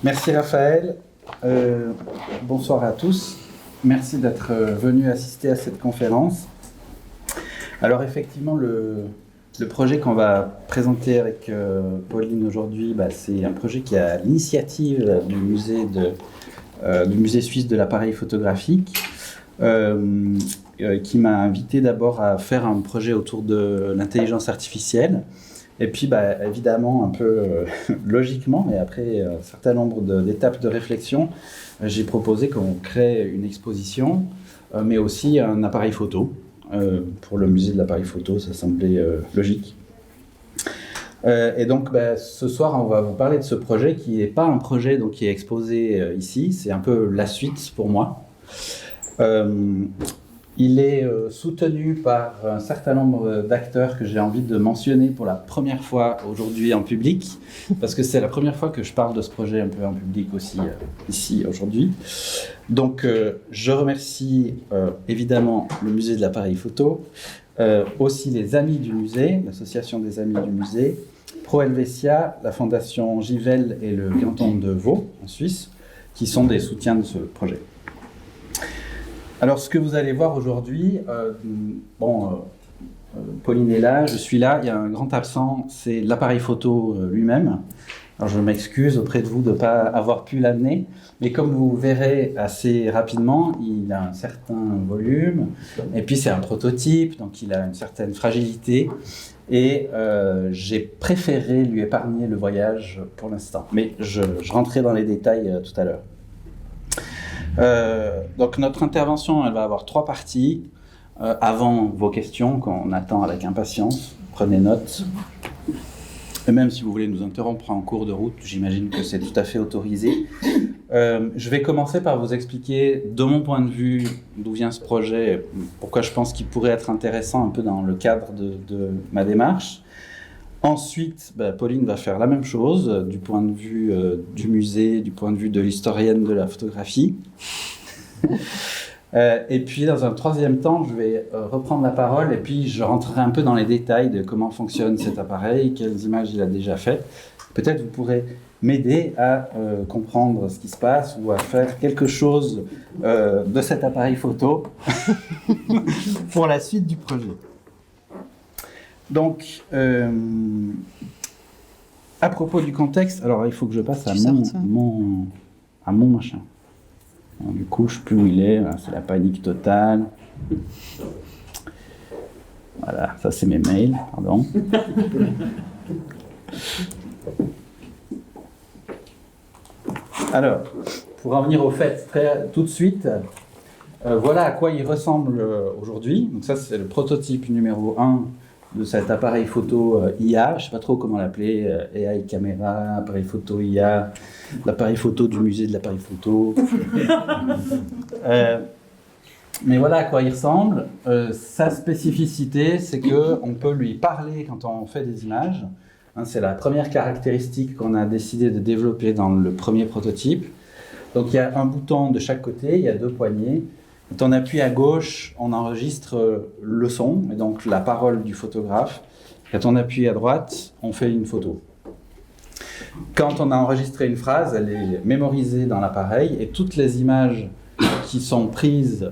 Merci Raphaël. Bonsoir à tous. Merci d'être venus assister à cette conférence. Alors effectivement, le projet qu'on va présenter avec Pauline aujourd'hui, c'est un projet qui est à l'initiative du musée suisse de l'appareil photographique, qui m'a invité d'abord à faire un projet autour de l'intelligence artificielle. Et puis, évidemment, un peu logiquement, mais après un certain nombre d'étapes de réflexion, j'ai proposé qu'on crée une exposition, mais aussi un appareil photo. Pour le musée de l'appareil photo, ça semblait logique. Et donc, ce soir, on va vous parler de ce projet qui n'est pas un projet qui est exposé ici, c'est un peu la suite pour moi. Il est soutenu par un certain nombre d'acteurs que j'ai envie de mentionner pour la première fois aujourd'hui en public, parce que c'est la première fois que je parle de ce projet un peu en public aussi ici aujourd'hui. Donc je remercie évidemment le musée de l'appareil photo, aussi les amis du musée, l'association des amis du musée, Pro Helvetia, la fondation Givel et le canton de Vaud en Suisse, qui sont des soutiens de ce projet. Alors, ce que vous allez voir aujourd'hui, Pauline est là, je suis là, il y a un grand absent, c'est l'appareil photo lui-même. Alors, je m'excuse auprès de vous de ne pas avoir pu l'amener, mais comme vous verrez assez rapidement, il a un certain volume, et puis c'est un prototype, donc il a une certaine fragilité, et j'ai préféré lui épargner le voyage pour l'instant. Mais je rentrerai dans les détails tout à l'heure. Donc notre intervention, elle va avoir 3 parties. Avant vos questions, qu'on attend avec impatience, prenez note. Et même si vous voulez nous interrompre en cours de route, j'imagine que c'est tout à fait autorisé. Je vais commencer par vous expliquer, de mon point de vue, d'où vient ce projet, pourquoi je pense qu'il pourrait être intéressant un peu dans le cadre de ma démarche. Ensuite, Pauline va faire la même chose du point de vue du musée, du point de vue de l'historienne de la photographie. Et puis, dans un troisième temps, je vais reprendre la parole et puis je rentrerai un peu dans les détails de comment fonctionne cet appareil, quelles images il a déjà faites. Peut-être vous pourrez m'aider à comprendre ce qui se passe ou à faire quelque chose de cet appareil photo pour la suite du projet. Donc, à propos du contexte, alors il faut que je passe à mon machin. Alors, du coup, je ne sais plus où il est, c'est la panique totale. Voilà, ça c'est mes mails, pardon. Alors, pour en venir au fait tout de suite, voilà à quoi il ressemble aujourd'hui. Donc ça c'est le prototype numéro 1 de cet appareil photo IA, je ne sais pas trop comment l'appeler, AI caméra, appareil photo IA, l'appareil photo du musée de l'appareil photo. Mais voilà à quoi il ressemble. Sa spécificité, c'est qu'on peut lui parler quand on fait des images. C'est la première caractéristique qu'on a décidé de développer dans le premier prototype. Donc il y a un bouton de chaque côté, il y a 2 poignées. Quand on appuie à gauche, on enregistre le son, et donc la parole du photographe. Quand on appuie à droite, on fait une photo. Quand on a enregistré une phrase, elle est mémorisée dans l'appareil, et toutes les images qui sont prises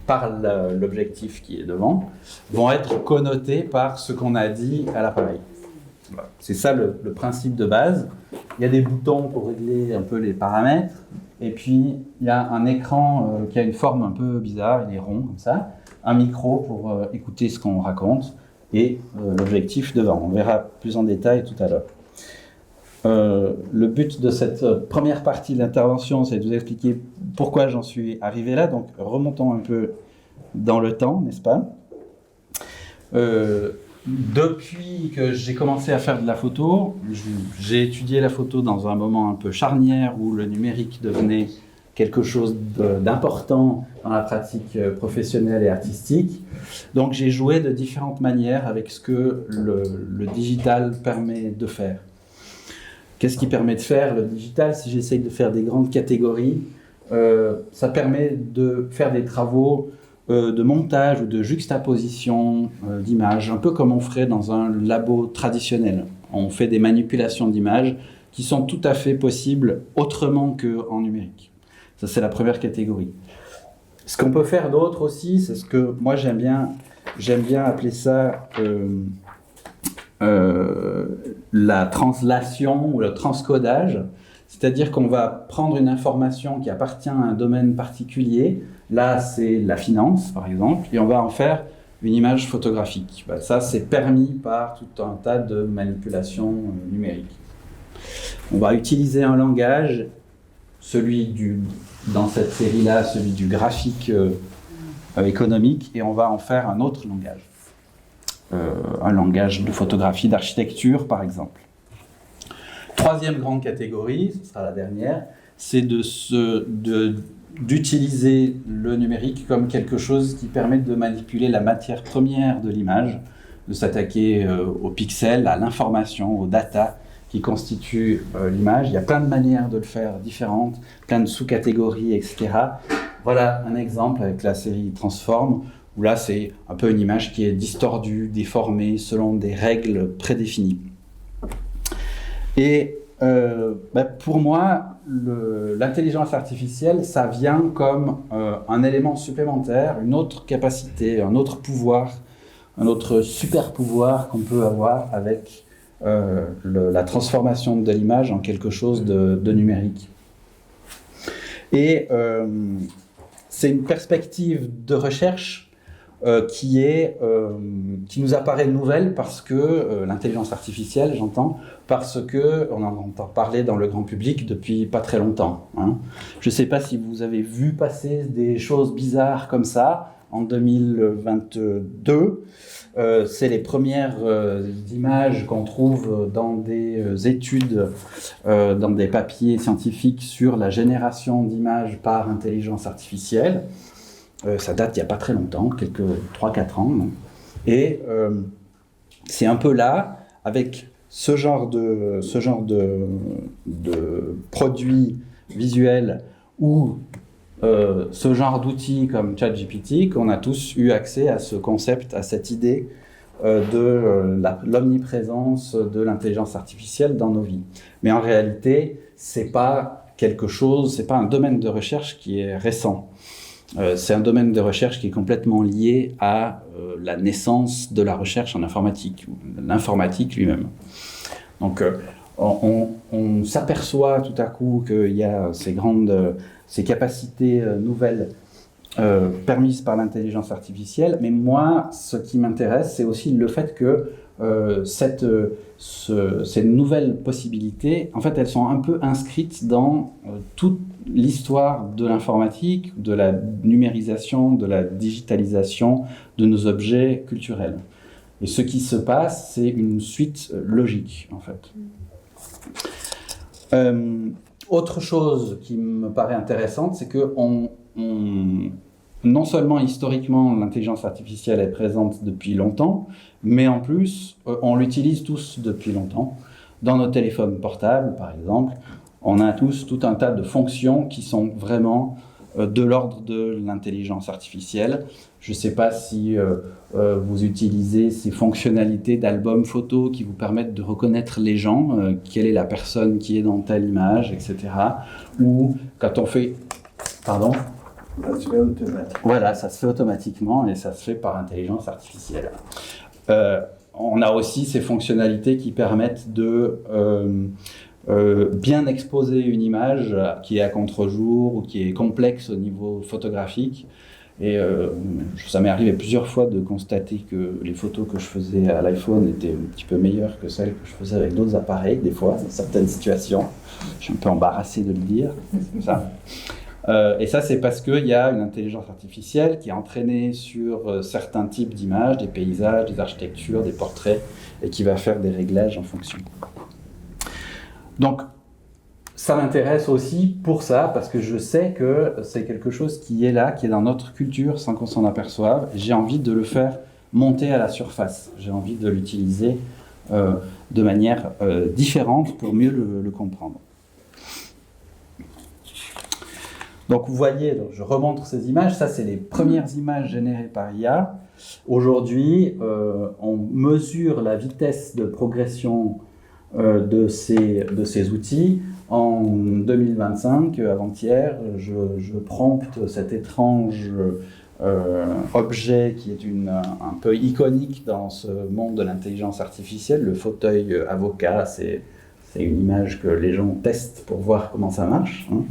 par l'objectif qui est devant vont être connotées par ce qu'on a dit à l'appareil. Voilà. C'est ça le principe de base. Il y a des boutons pour régler un peu les paramètres. Et puis, il y a un écran qui a une forme un peu bizarre, il est rond comme ça, un micro pour écouter ce qu'on raconte, et l'objectif devant. On verra plus en détail tout à l'heure. Le but de cette première partie de l'intervention, c'est de vous expliquer pourquoi j'en suis arrivé là. Donc, remontons un peu dans le temps, n'est-ce pas ? Depuis que j'ai commencé à faire de la photo, j'ai étudié la photo dans un moment un peu charnière où le numérique devenait quelque chose d'important dans la pratique professionnelle et artistique. Donc j'ai joué de différentes manières avec ce que le digital permet de faire. Qu'est-ce qui permet de faire le digital? Si j'essaye de faire des grandes catégories, ça permet de faire des travaux de montage ou de juxtaposition d'images, un peu comme on ferait dans un labo traditionnel. On fait des manipulations d'images qui sont tout à fait possibles autrement qu'en numérique. Ça, c'est la première catégorie. Ce qu'on peut faire d'autre aussi, c'est ce que moi j'aime bien appeler ça la translation ou le transcodage. C'est-à-dire qu'on va prendre une information qui appartient à un domaine particulier, là c'est la finance par exemple, et on va en faire une image photographique. Ben, ça c'est permis par tout un tas de manipulations numériques. On va utiliser un langage, dans cette série-là, celui du graphique économique, et on va en faire un autre langage. Un langage de photographie, d'architecture par exemple. Troisième grande catégorie, ce sera la dernière, c'est d'utiliser le numérique comme quelque chose qui permet de manipuler la matière première de l'image, de s'attaquer aux pixels, à l'information, aux data qui constituent l'image. Il y a plein de manières de le faire différentes, plein de sous-catégories, etc. Voilà un exemple avec la série Transform, où là c'est un peu une image qui est distordue, déformée, selon des règles prédéfinies. Et pour moi, l'intelligence artificielle, ça vient comme un élément supplémentaire, une autre capacité, un autre pouvoir, un autre super pouvoir qu'on peut avoir avec la transformation de l'image en quelque chose de numérique. Et c'est une perspective de recherche qui nous apparaît nouvelle parce que l'intelligence artificielle, j'entends, parce qu'on en entend parler dans le grand public depuis pas très longtemps. Hein. Je ne sais pas si vous avez vu passer des choses bizarres comme ça en 2022. C'est les premières images qu'on trouve dans des études, dans des papiers scientifiques sur la génération d'images par intelligence artificielle. Ça date il n'y a pas très longtemps, 3-4 ans. Non, et c'est un peu là, avec ce genre de produits visuels ou ce genre d'outils comme ChatGPT, qu'on a tous eu accès à ce concept, à cette idée de l'omniprésence de l'intelligence artificielle dans nos vies. Mais en réalité, c'est pas un domaine de recherche qui est récent. C'est un domaine de recherche qui est complètement lié à la naissance de la recherche en informatique, l'informatique lui-même. Donc, on s'aperçoit tout à coup qu'il y a ces capacités nouvelles permises par l'intelligence artificielle, mais moi, ce qui m'intéresse, c'est aussi le fait que ces nouvelles possibilités, en fait, elles sont un peu inscrites dans toute l'histoire de l'informatique, de la numérisation, de la digitalisation de nos objets culturels. Et ce qui se passe, c'est une suite logique, en fait. Autre chose qui me paraît intéressante, c'est que non seulement historiquement l'intelligence artificielle est présente depuis longtemps, mais en plus on l'utilise tous depuis longtemps. Dans nos téléphones portables, par exemple, on a tous tout un tas de fonctions qui sont vraiment de l'ordre de l'intelligence artificielle. Je ne sais pas si vous utilisez ces fonctionnalités d'album photo qui vous permettent de reconnaître les gens, quelle est la personne qui est dans telle image, etc. Ou quand on fait... Pardon ? Ça se fait automatiquement. Voilà, ça se fait automatiquement et ça se fait par intelligence artificielle. On a aussi ces fonctionnalités qui permettent de bien exposer une image qui est à contre-jour ou qui est complexe au niveau photographique. Et ça m'est arrivé plusieurs fois de constater que les photos que je faisais à l'iPhone étaient un petit peu meilleures que celles que je faisais avec d'autres appareils, des fois, dans certaines situations. Je suis un peu embarrassé de le dire, c'est ça. Et ça, c'est parce qu'il y a une intelligence artificielle qui est entraînée sur certains types d'images, des paysages, des architectures, des portraits, et qui va faire des réglages en fonction. Donc, ça m'intéresse aussi pour ça, parce que je sais que c'est quelque chose qui est là, qui est dans notre culture sans qu'on s'en aperçoive. J'ai envie de le faire monter à la surface. J'ai envie de l'utiliser de manière différente pour mieux le comprendre. Donc vous voyez, donc je remontre ces images, ça c'est les premières images générées par IA. Aujourd'hui, on mesure la vitesse de progression de ces outils. En 2025, avant-hier, je prompte cet étrange objet qui est un peu iconique dans ce monde de l'intelligence artificielle, le fauteuil avocat. C'est une image que les gens testent pour voir comment ça marche. Hein.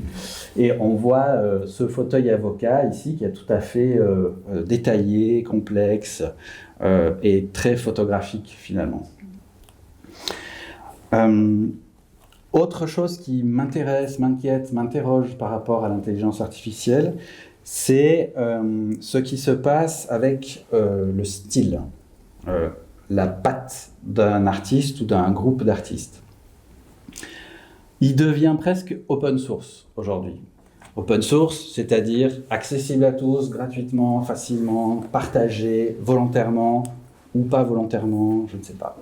Et on voit ce fauteuil avocat ici qui est tout à fait détaillé, complexe et très photographique finalement. Autre chose qui m'intéresse, m'inquiète, m'interroge par rapport à l'intelligence artificielle, c'est ce qui se passe avec le style, la patte d'un artiste ou d'un groupe d'artistes. Il devient presque open source aujourd'hui. Open source, c'est-à-dire accessible à tous, gratuitement, facilement, partagé, volontairement ou pas volontairement, je ne sais pas.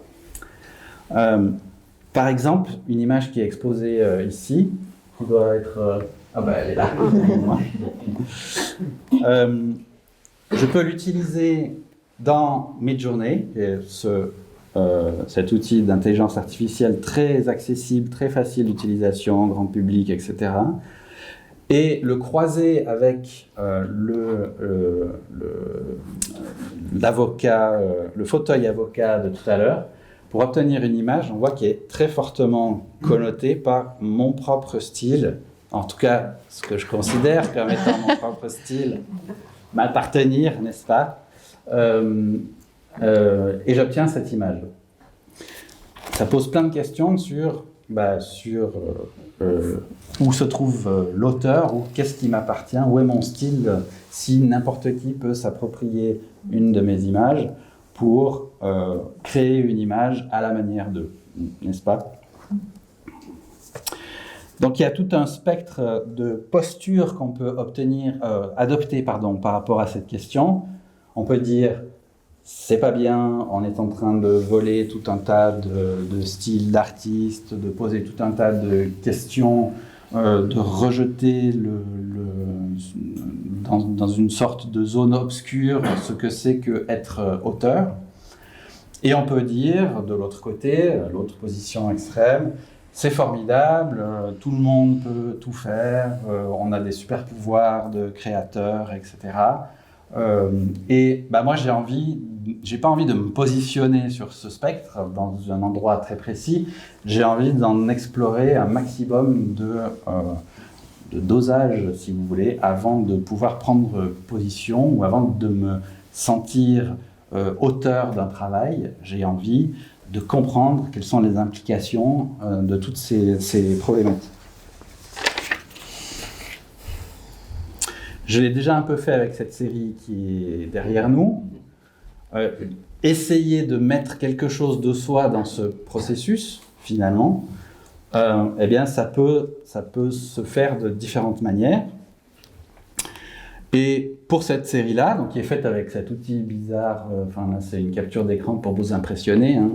Par exemple, une image qui est exposée ici, qui doit être... elle est là. Je peux l'utiliser dans Midjourney, cet outil d'intelligence artificielle très accessible, très facile d'utilisation, grand public, etc. Et le croiser avec l'avocat, le fauteuil avocat de tout à l'heure, pour obtenir une image, on voit qui est très fortement connotée par mon propre style, en tout cas ce que je considère comme étant mon propre style, m'appartenir, n'est-ce pas, et j'obtiens cette image. Ça pose plein de questions sur où se trouve l'auteur, ou qu'est-ce qui m'appartient, où est mon style, si n'importe qui peut s'approprier une de mes images pour créer une image à la manière d'eux, n'est-ce pas? Donc il y a tout un spectre de postures qu'on peut adopter par rapport à cette question. On peut dire c'est pas bien, on est en train de voler tout un tas de styles d'artistes, de poser tout un tas de questions, de rejeter dans une sorte de zone obscure ce que c'est qu'être auteur. Et on peut dire, de l'autre côté, l'autre position extrême, c'est formidable, tout le monde peut tout faire, on a des super pouvoirs de créateurs, etc. Moi, j'ai pas envie de me positionner sur ce spectre dans un endroit très précis. J'ai envie d'en explorer un maximum de dosage, si vous voulez, avant de pouvoir prendre position ou avant de me sentir auteur d'un travail. J'ai envie de comprendre quelles sont les implications de toutes ces problématiques. Je l'ai déjà un peu fait avec cette série qui est derrière nous. Essayer de mettre quelque chose de soi dans ce processus, finalement, ça peut se faire de différentes manières. Et pour cette série-là, donc qui est faite avec cet outil bizarre, là, c'est une capture d'écran pour vous impressionner, hein,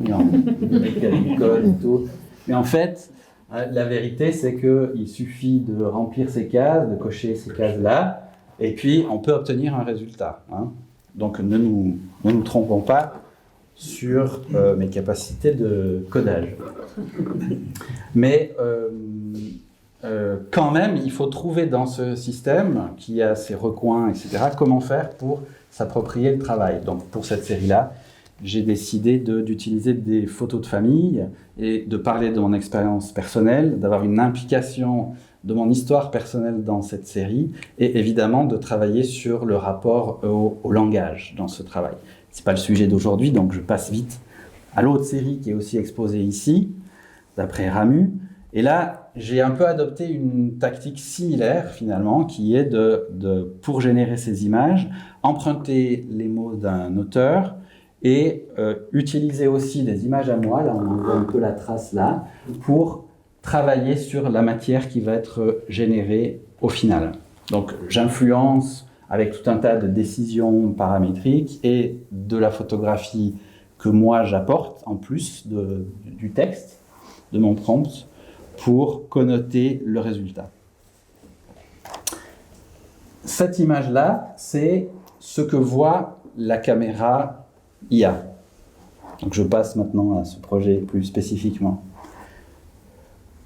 avec quelques codes et tout. Mais en fait, la vérité, c'est qu'il suffit de remplir ces cases, de cocher ces cases-là, et puis on peut obtenir un résultat. Hein. Donc ne nous trompons pas sur mes capacités de codage. Mais quand même, il faut trouver dans ce système, qui a ses recoins, etc., comment faire pour s'approprier le travail. Donc pour cette série-là, j'ai décidé d'utiliser des photos de famille et de parler de mon expérience personnelle, d'avoir une implication de mon histoire personnelle dans cette série, et évidemment de travailler sur le rapport au langage dans ce travail. Ce n'est pas le sujet d'aujourd'hui, donc je passe vite à l'autre série qui est aussi exposée ici, d'après Ramu. Et là, j'ai un peu adopté une tactique similaire, finalement, qui est pour générer ces images, emprunter les mots d'un auteur et utiliser aussi des images à moi, là on voit un peu la trace là, pour travailler sur la matière qui va être générée au final. Donc j'influence avec tout un tas de décisions paramétriques et de la photographie que moi j'apporte en plus du texte, de mon prompt, pour connoter le résultat. Cette image-là, c'est ce que voit la caméra IA. Donc je passe maintenant à ce projet plus spécifiquement.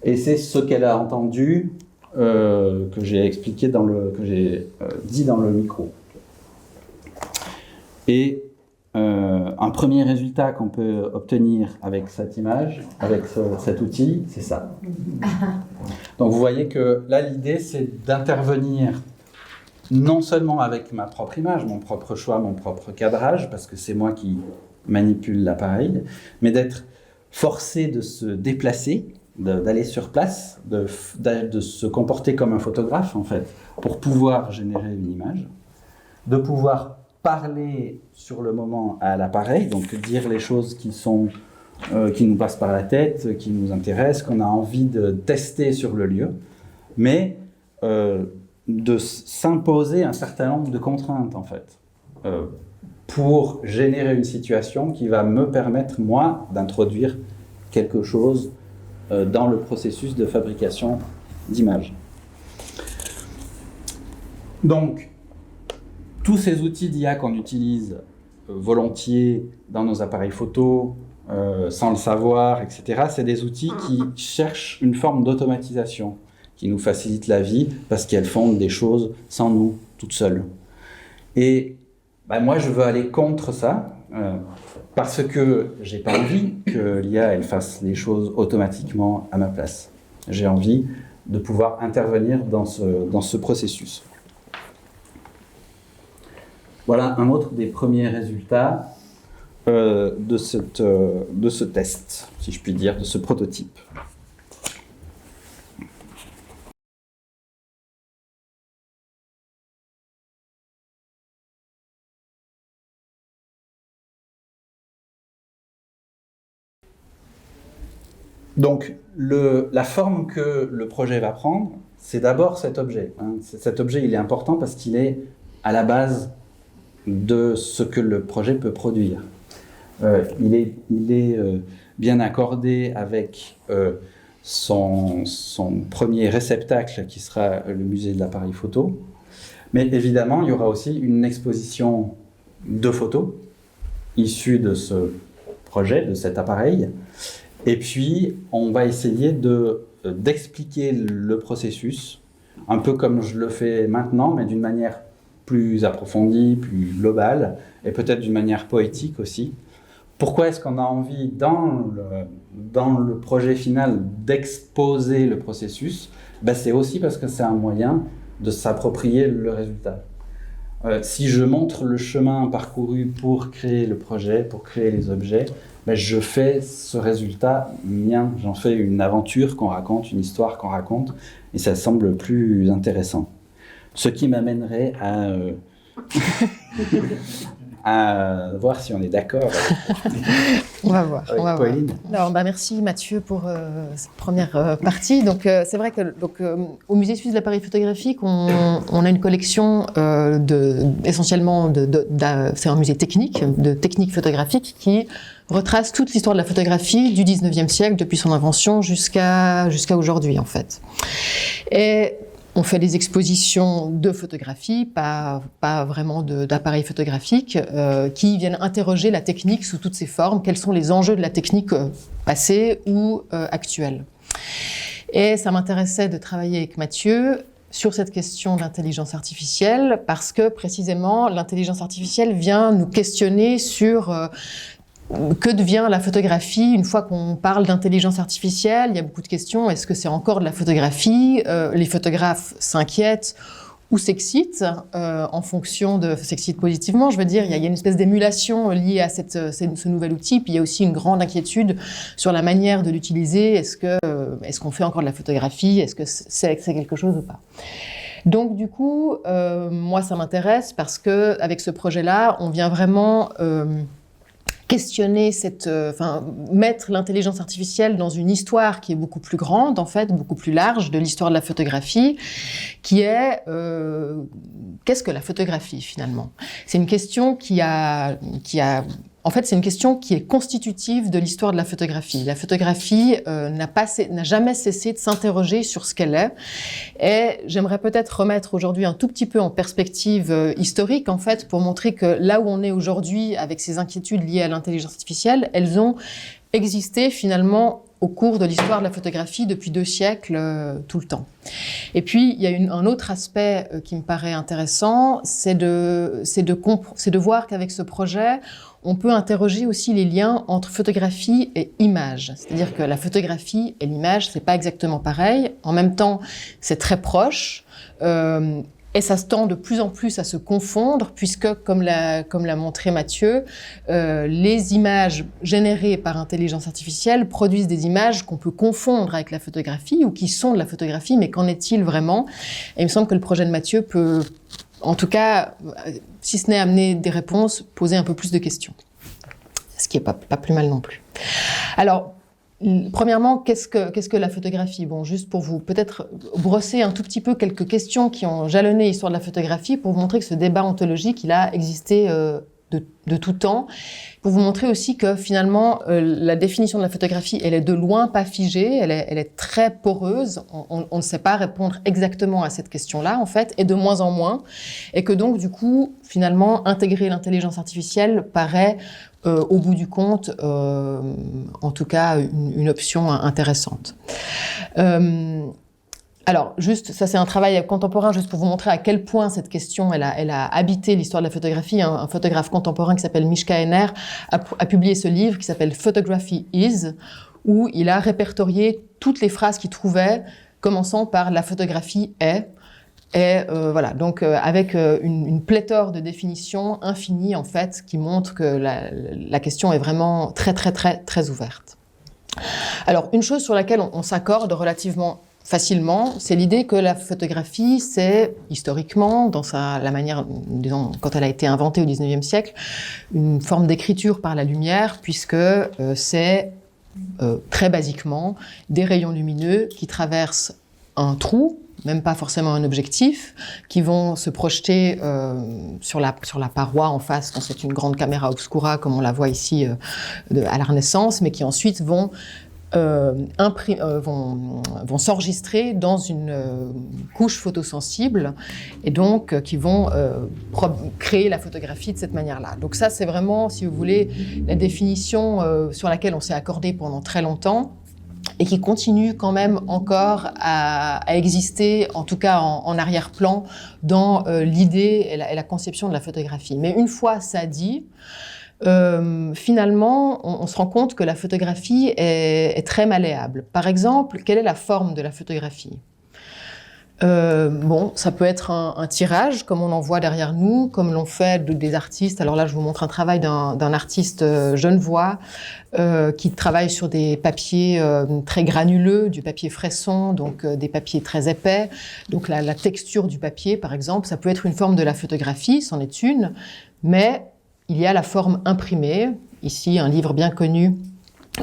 Et c'est ce qu'elle a entendu, que j'ai expliqué que j'ai dit dans le micro. Et un premier résultat qu'on peut obtenir avec cette image, avec cet outil, c'est ça. Donc vous voyez que là, l'idée, c'est d'intervenir non seulement avec ma propre image, mon propre choix, mon propre cadrage, parce que c'est moi qui manipule l'appareil, mais d'être forcé de se déplacer, d'aller sur place, de se comporter comme un photographe, en fait, pour pouvoir générer une image, de pouvoir parler sur le moment à l'appareil, donc dire les choses qui nous passent par la tête, qui nous intéressent, qu'on a envie de tester sur le lieu, mais de s'imposer un certain nombre de contraintes, en fait, pour générer une situation qui va me permettre, moi, d'introduire quelque chose dans le processus de fabrication d'images. Donc, tous ces outils d'IA qu'on utilise volontiers dans nos appareils photo, sans le savoir, etc., c'est des outils qui cherchent une forme d'automatisation, qui nous facilitent la vie parce qu'elles font des choses sans nous, toutes seules. Et moi, je veux aller contre ça, parce que j'ai pas envie que l'IA elle fasse les choses automatiquement à ma place. J'ai envie de pouvoir intervenir dans ce processus. Voilà un autre des premiers résultats de ce test, si je puis dire, de ce prototype. Donc, la forme que le projet va prendre, c'est d'abord cet objet. Cet objet, il est important parce qu'il est à la base de ce que le projet peut produire. Il est bien accordé avec son premier réceptacle qui sera le musée de l'appareil photo. Mais évidemment, il y aura aussi une exposition de photos issues de ce projet, de cet appareil. Et puis, on va essayer d'expliquer le processus, un peu comme je le fais maintenant, mais d'une manière plus approfondie, plus globale, et peut-être d'une manière poétique aussi. Pourquoi est-ce qu'on a envie, dans le projet final, d'exposer le processus? C'est aussi parce que c'est un moyen de s'approprier le résultat. Si je montre le chemin parcouru pour créer le projet, pour créer les objets, je fais ce résultat mien. J'en fais une aventure qu'on raconte, une histoire qu'on raconte, et ça semble plus intéressant. Ce qui m'amènerait à voir si on est d'accord. On va voir. Pauline. Alors, merci Mathieu pour cette première partie. Donc, c'est vrai que au Musée suisse de l'appareil photographique, on a une collection essentiellement c'est un musée technique, de techniques photographiques qui retrace toute l'histoire de la photographie du 19e siècle, depuis son invention jusqu'à aujourd'hui, en fait. Et on fait des expositions de photographie, pas vraiment d'appareils photographiques, qui viennent interroger la technique sous toutes ses formes. Quels sont les enjeux de la technique passée ou actuelle? Et ça m'intéressait de travailler avec Mathieu sur cette question d'intelligence artificielle, parce que précisément, l'intelligence artificielle vient nous questionner sur que devient la photographie une fois qu'on parle d'intelligence artificielle? Il y a beaucoup de questions. Est-ce que c'est encore de la photographie? Les photographes s'inquiètent ou s'excitent en fonction de... s'excitent positivement, je veux dire. Il y a une espèce d'émulation liée à ce nouvel outil. Puis il y a aussi une grande inquiétude sur la manière de l'utiliser. Est-ce qu'on fait encore de la photographie? Est-ce que c'est quelque chose ou pas? Donc du coup, moi ça m'intéresse parce que avec ce projet-là, on vient vraiment... questionner mettre l'intelligence artificielle dans une histoire qui est beaucoup plus grande, en fait, beaucoup plus large de l'histoire de la photographie, qui est qu'est-ce que la photographie finalement? C'est une question en fait, c'est une question qui est constitutive de l'histoire de la photographie. La photographie n'a jamais cessé de s'interroger sur ce qu'elle est. Et j'aimerais peut-être remettre aujourd'hui un tout petit peu en perspective historique, en fait, pour montrer que là où on est aujourd'hui avec ces inquiétudes liées à l'intelligence artificielle, elles ont existé finalement au cours de l'histoire de la photographie depuis 2 siècles, tout le temps. Et puis, il y a un autre aspect qui me paraît intéressant, c'est de voir qu'avec ce projet, on peut interroger aussi les liens entre photographie et image. C'est-à-dire que la photographie et l'image, c'est pas exactement pareil. En même temps, c'est très proche. Et ça se tend de plus en plus à se confondre, puisque, comme l'a montré Mathieu, les images générées par intelligence artificielle produisent des images qu'on peut confondre avec la photographie, ou qui sont de la photographie, mais qu'en est-il vraiment? Et il me semble que le projet de Mathieu peut, en tout cas, si ce n'est amener des réponses, poser un peu plus de questions. Ce qui n'est pas plus mal non plus. Alors, premièrement, qu'est-ce que la photographie? Bon, juste pour vous peut-être brosser un tout petit peu quelques questions qui ont jalonné l'histoire de la photographie, pour vous montrer que ce débat ontologique, il a existé de tout temps. Pour vous montrer aussi que finalement, la définition de la photographie, elle est de loin pas figée, elle est très poreuse. On ne sait pas répondre exactement à cette question-là, en fait, et de moins en moins. Et que donc, du coup, finalement, intégrer l'intelligence artificielle paraît, au bout du compte, en tout cas, une option intéressante. Alors, juste, ça c'est un travail contemporain, juste pour vous montrer à quel point cette question, elle a habité l'histoire de la photographie. Un photographe contemporain qui s'appelle Mishka Henner a publié ce livre qui s'appelle Photography Is, où il a répertorié toutes les phrases qu'il trouvait, commençant par la photographie est. Et voilà, donc avec une pléthore de définitions infinies, en fait, qui montrent que la question est vraiment très, très, très, très ouverte. Alors, une chose sur laquelle on s'accorde relativement facilement, c'est l'idée que la photographie, c'est historiquement, dans la manière, disons, quand elle a été inventée au XIXe siècle, une forme d'écriture par la lumière, puisque c'est très basiquement des rayons lumineux qui traversent un trou, même pas forcément un objectif, qui vont se projeter sur la paroi en face, quand c'est une grande caméra obscura, comme on la voit ici à la Renaissance, mais qui ensuite vont s'enregistrer dans une couche photosensible, et donc qui vont créer la photographie de cette manière-là. Donc ça, c'est vraiment, si vous voulez, la définition sur laquelle on s'est accordé pendant très longtemps, et qui continue quand même encore à exister, en tout cas en arrière-plan, dans l'idée et la conception de la photographie. Mais une fois ça dit, finalement, on se rend compte que la photographie est très malléable. Par exemple, quelle est la forme de la photographie ? Bon, ça peut être un tirage, comme on en voit derrière nous, comme l'ont fait des artistes. Alors là, je vous montre un travail d'un artiste genevois qui travaille sur des papiers très granuleux, du papier fresson, donc des papiers très épais. Donc la texture du papier, par exemple, ça peut être une forme de la photographie, c'en est une, mais il y a la forme imprimée. Ici, un livre bien connu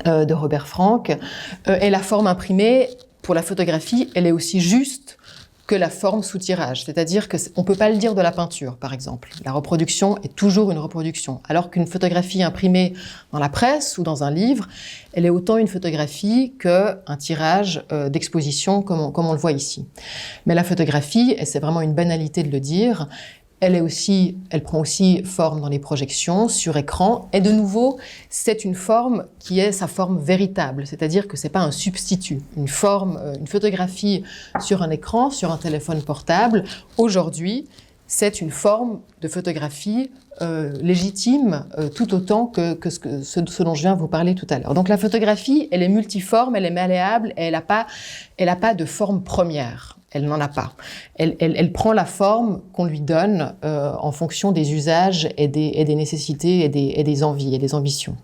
de Robert Frank. Et la forme imprimée, pour la photographie, elle est aussi juste que la forme sous tirage. C'est-à-dire qu'on ne peut pas le dire de la peinture, par exemple. La reproduction est toujours une reproduction. Alors qu'une photographie imprimée dans la presse ou dans un livre, elle est autant une photographie qu'un tirage d'exposition, comme on le voit ici. Mais la photographie, et c'est vraiment une banalité de le dire, elle prend aussi forme dans les projections, sur écran, et de nouveau, c'est une forme qui est sa forme véritable, c'est-à-dire que c'est pas un substitut. Une photographie sur un écran, sur un téléphone portable, aujourd'hui, c'est une forme de photographie légitime, tout autant que ce dont je viens vous parler tout à l'heure. Donc la photographie, elle est multiforme, elle est malléable, et elle n'a pas de forme première. Elle n'en a pas. Elle prend la forme qu'on lui donne en fonction des usages et des nécessités et des envies et des ambitions.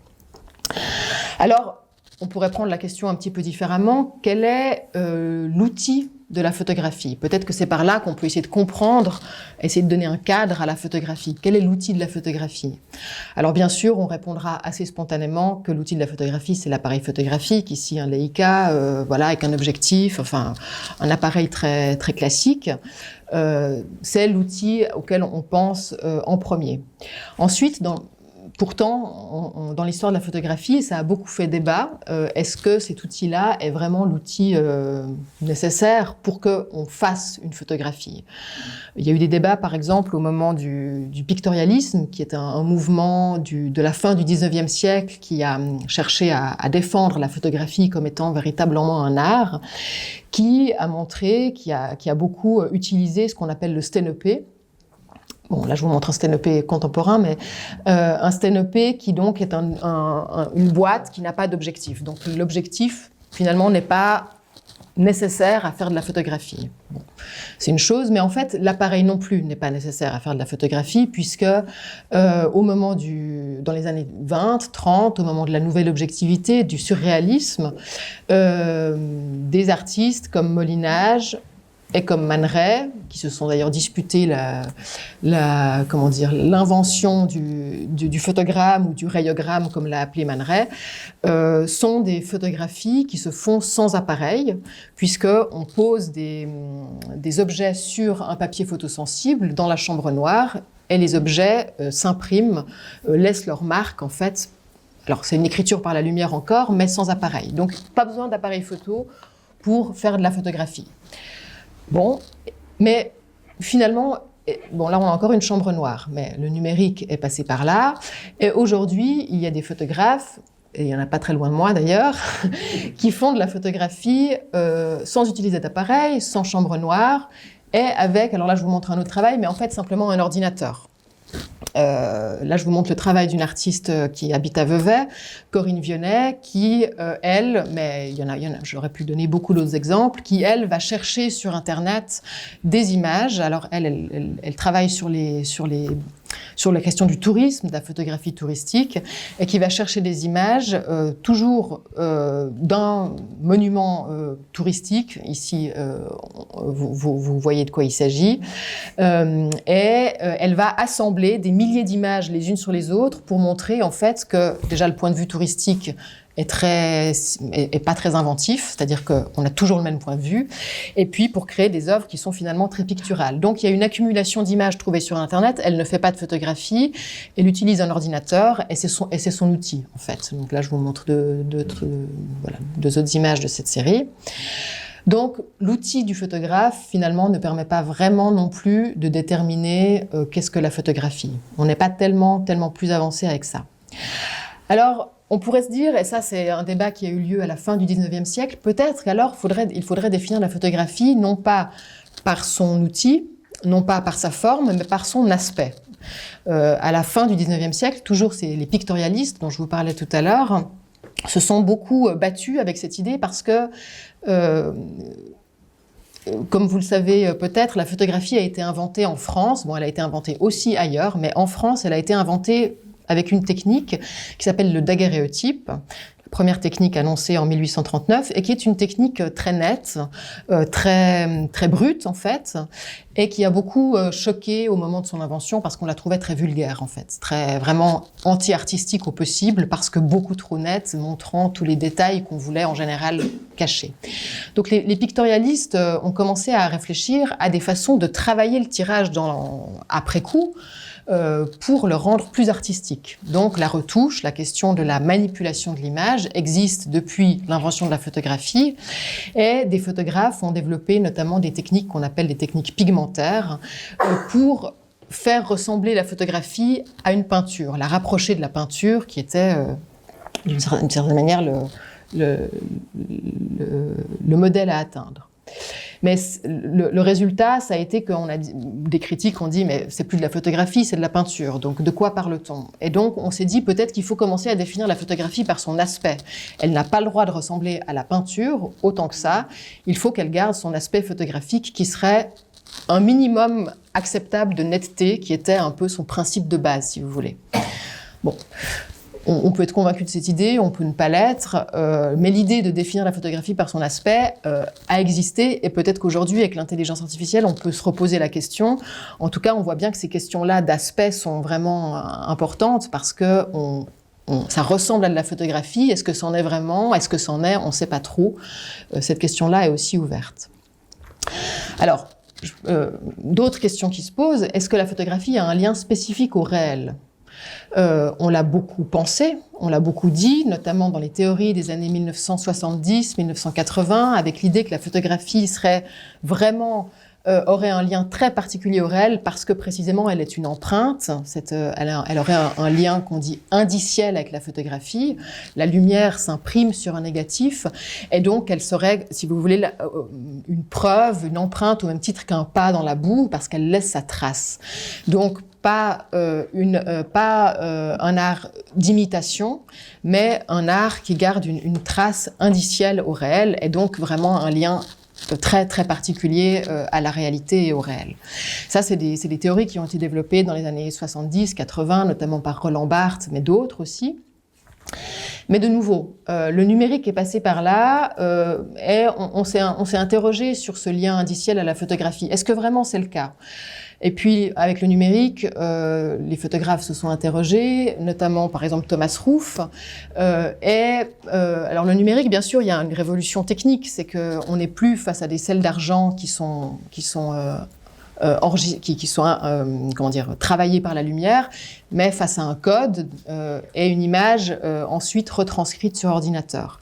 Alors, on pourrait prendre la question un petit peu différemment. Quel est l'outil de la photographie? Peut-être que c'est par là qu'on peut essayer de comprendre, essayer de donner un cadre à la photographie. Quel est l'outil de la photographie? Alors bien sûr, on répondra assez spontanément que l'outil de la photographie, c'est l'appareil photographique, ici un Leica, voilà, avec un objectif, enfin un appareil très, très classique. C'est l'outil auquel on pense en premier. Ensuite, Pourtant, dans l'histoire de la photographie, ça a beaucoup fait débat. Est-ce que cet outil-là est vraiment l'outil nécessaire pour qu'on fasse une photographie? Il y a eu des débats, par exemple, au moment du pictorialisme, qui est un mouvement de la fin du 19e siècle qui a cherché à défendre la photographie comme étant véritablement un art, qui a montré, qui a beaucoup utilisé ce qu'on appelle le sténopé. Bon, là, je vous montre un sténopé contemporain, mais un sténopé qui donc est une boîte qui n'a pas d'objectif. Donc, l'objectif, finalement, n'est pas nécessaire à faire de la photographie. Bon, c'est une chose, mais en fait, l'appareil non plus n'est pas nécessaire à faire de la photographie, puisque dans les années 20, 30, au moment de la nouvelle objectivité, du surréalisme, des artistes comme Molinage et comme Man Ray, qui se sont d'ailleurs disputés l'invention du photogramme ou du rayogramme, comme l'a appelé Man Ray, sont des photographies qui se font sans appareil, puisqu'on pose des objets sur un papier photosensible dans la chambre noire, et les objets s'impriment, laissent leur marque, en fait. Alors, c'est une écriture par la lumière encore, mais sans appareil. Donc, pas besoin d'appareil photo pour faire de la photographie. Bon, mais finalement, bon, là on a encore une chambre noire, mais le numérique est passé par là. Et aujourd'hui, il y a des photographes, et il n'y en a pas très loin de moi d'ailleurs, qui font de la photographie sans utiliser d'appareil, sans chambre noire, et avec, alors là je vous montre un autre travail, mais en fait simplement un ordinateur. Là, je vous montre le travail d'une artiste qui habite à Vevey, Corinne Vionnet, qui, elle, mais il y en a, j'aurais pu donner beaucoup d'autres exemples, qui, elle, va chercher sur Internet des images. Alors, elle travaille sur la question du tourisme, de la photographie touristique, et qui va chercher des images toujours d'un monument touristique. Ici, vous voyez de quoi il s'agit. Et elle va assembler des milliers d'images les unes sur les autres pour montrer en fait que déjà le point de vue touristique est pas très inventif, c'est-à-dire qu'on a toujours le même point de vue, et puis pour créer des œuvres qui sont finalement très picturales. Donc il y a une accumulation d'images trouvées sur Internet, elle ne fait pas de photographie, elle utilise un ordinateur, et c'est son outil en fait. Donc là je vous montre deux autres images de cette série. Donc, l'outil du photographe, finalement, ne permet pas vraiment non plus de déterminer qu'est-ce que la photographie. On n'est pas tellement plus avancé avec ça. Alors, on pourrait se dire, et ça c'est un débat qui a eu lieu à la fin du 19e siècle, peut-être qu'alors il faudrait définir la photographie non pas par son outil, non pas par sa forme, mais par son aspect. À la fin du 19e siècle, toujours c'est les pictorialistes dont je vous parlais tout à l'heure, se sont beaucoup battus avec cette idée parce que, comme vous le savez peut-être, la photographie a été inventée en France. Bon, elle a été inventée aussi ailleurs, mais en France, elle a été inventée avec une technique qui s'appelle le daguerréotype. Première technique annoncée en 1839 et qui est une technique très nette, très brute en fait, et qui a beaucoup choqué au moment de son invention parce qu'on la trouvait très vulgaire en fait, vraiment anti-artistique au possible parce que beaucoup trop nette, montrant tous les détails qu'on voulait en général cacher. Donc les pictorialistes ont commencé à réfléchir à des façons de travailler le tirage après coup, pour le rendre plus artistique. Donc la retouche, la question de la manipulation de l'image existe depuis l'invention de la photographie et des photographes ont développé notamment des techniques qu'on appelle des techniques pigmentaires pour faire ressembler la photographie à une peinture, la rapprocher de la peinture qui était d'une certaine manière le modèle à atteindre. Mais le résultat, ça a été qu'on a des critiques ont dit mais c'est plus de la photographie, c'est de la peinture. Donc de quoi parle-t-on? Et donc on s'est dit peut-être qu'il faut commencer à définir la photographie par son aspect. Elle n'a pas le droit de ressembler à la peinture autant que ça. Il faut qu'elle garde son aspect photographique qui serait un minimum acceptable de netteté, qui était un peu son principe de base, si vous voulez. Bon. On peut être convaincu de cette idée, on peut ne pas l'être, mais l'idée de définir la photographie par son aspect a existé, et peut-être qu'aujourd'hui, avec l'intelligence artificielle, on peut se reposer la question. En tout cas, on voit bien que ces questions-là d'aspect sont vraiment importantes, parce que ça ressemble à de la photographie. Est-ce que c'en est vraiment? Est-ce que c'en est? On ne sait pas trop. Cette question-là est aussi ouverte. Alors, d'autres questions qui se posent. Est-ce que la photographie a un lien spécifique au réel ? On l'a beaucoup pensé, on l'a beaucoup dit, notamment dans les théories des années 1970-1980, avec l'idée que la photographie serait vraiment aurait un lien très particulier au réel parce que précisément elle est une empreinte, elle aurait un lien qu'on dit indiciel avec la photographie, la lumière s'imprime sur un négatif et donc elle serait, si vous voulez, une preuve, une empreinte au même titre qu'un pas dans la boue parce qu'elle laisse sa trace. Donc pas un art d'imitation, mais un art qui garde une trace indicielle au réel et donc vraiment un lien très très particulier à la réalité et au réel. Ça, c'est des théories qui ont été développées dans les années 70-80, notamment par Roland Barthes, mais d'autres aussi. Mais de nouveau, le numérique est passé par là et on s'est interrogé sur ce lien indiciel à la photographie. Est-ce que vraiment c'est le cas ? Et puis, avec le numérique, les photographes se sont interrogés, notamment, par exemple, Thomas Roof. Alors, le numérique, bien sûr, il y a une révolution technique. C'est qu'on n'est plus face à des selles d'argent qui sont travaillées par la lumière, mais face à un code et une image ensuite retranscrite sur ordinateur.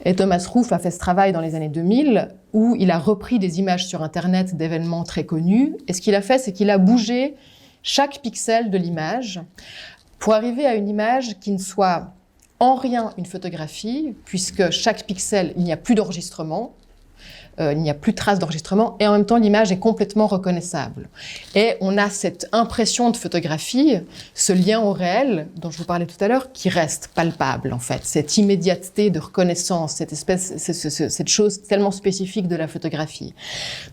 Et Thomas Roof a fait ce travail dans les années 2000 où il a repris des images sur Internet d'événements très connus. Et ce qu'il a fait, c'est qu'il a bougé chaque pixel de l'image pour arriver à une image qui ne soit en rien une photographie, puisque chaque pixel, il n'y a plus d'enregistrement. Il n'y a plus de traces d'enregistrement et en même temps l'image est complètement reconnaissable. Et on a cette impression de photographie, ce lien au réel dont je vous parlais tout à l'heure, qui reste palpable en fait. Cette immédiateté de reconnaissance, cette chose tellement spécifique de la photographie.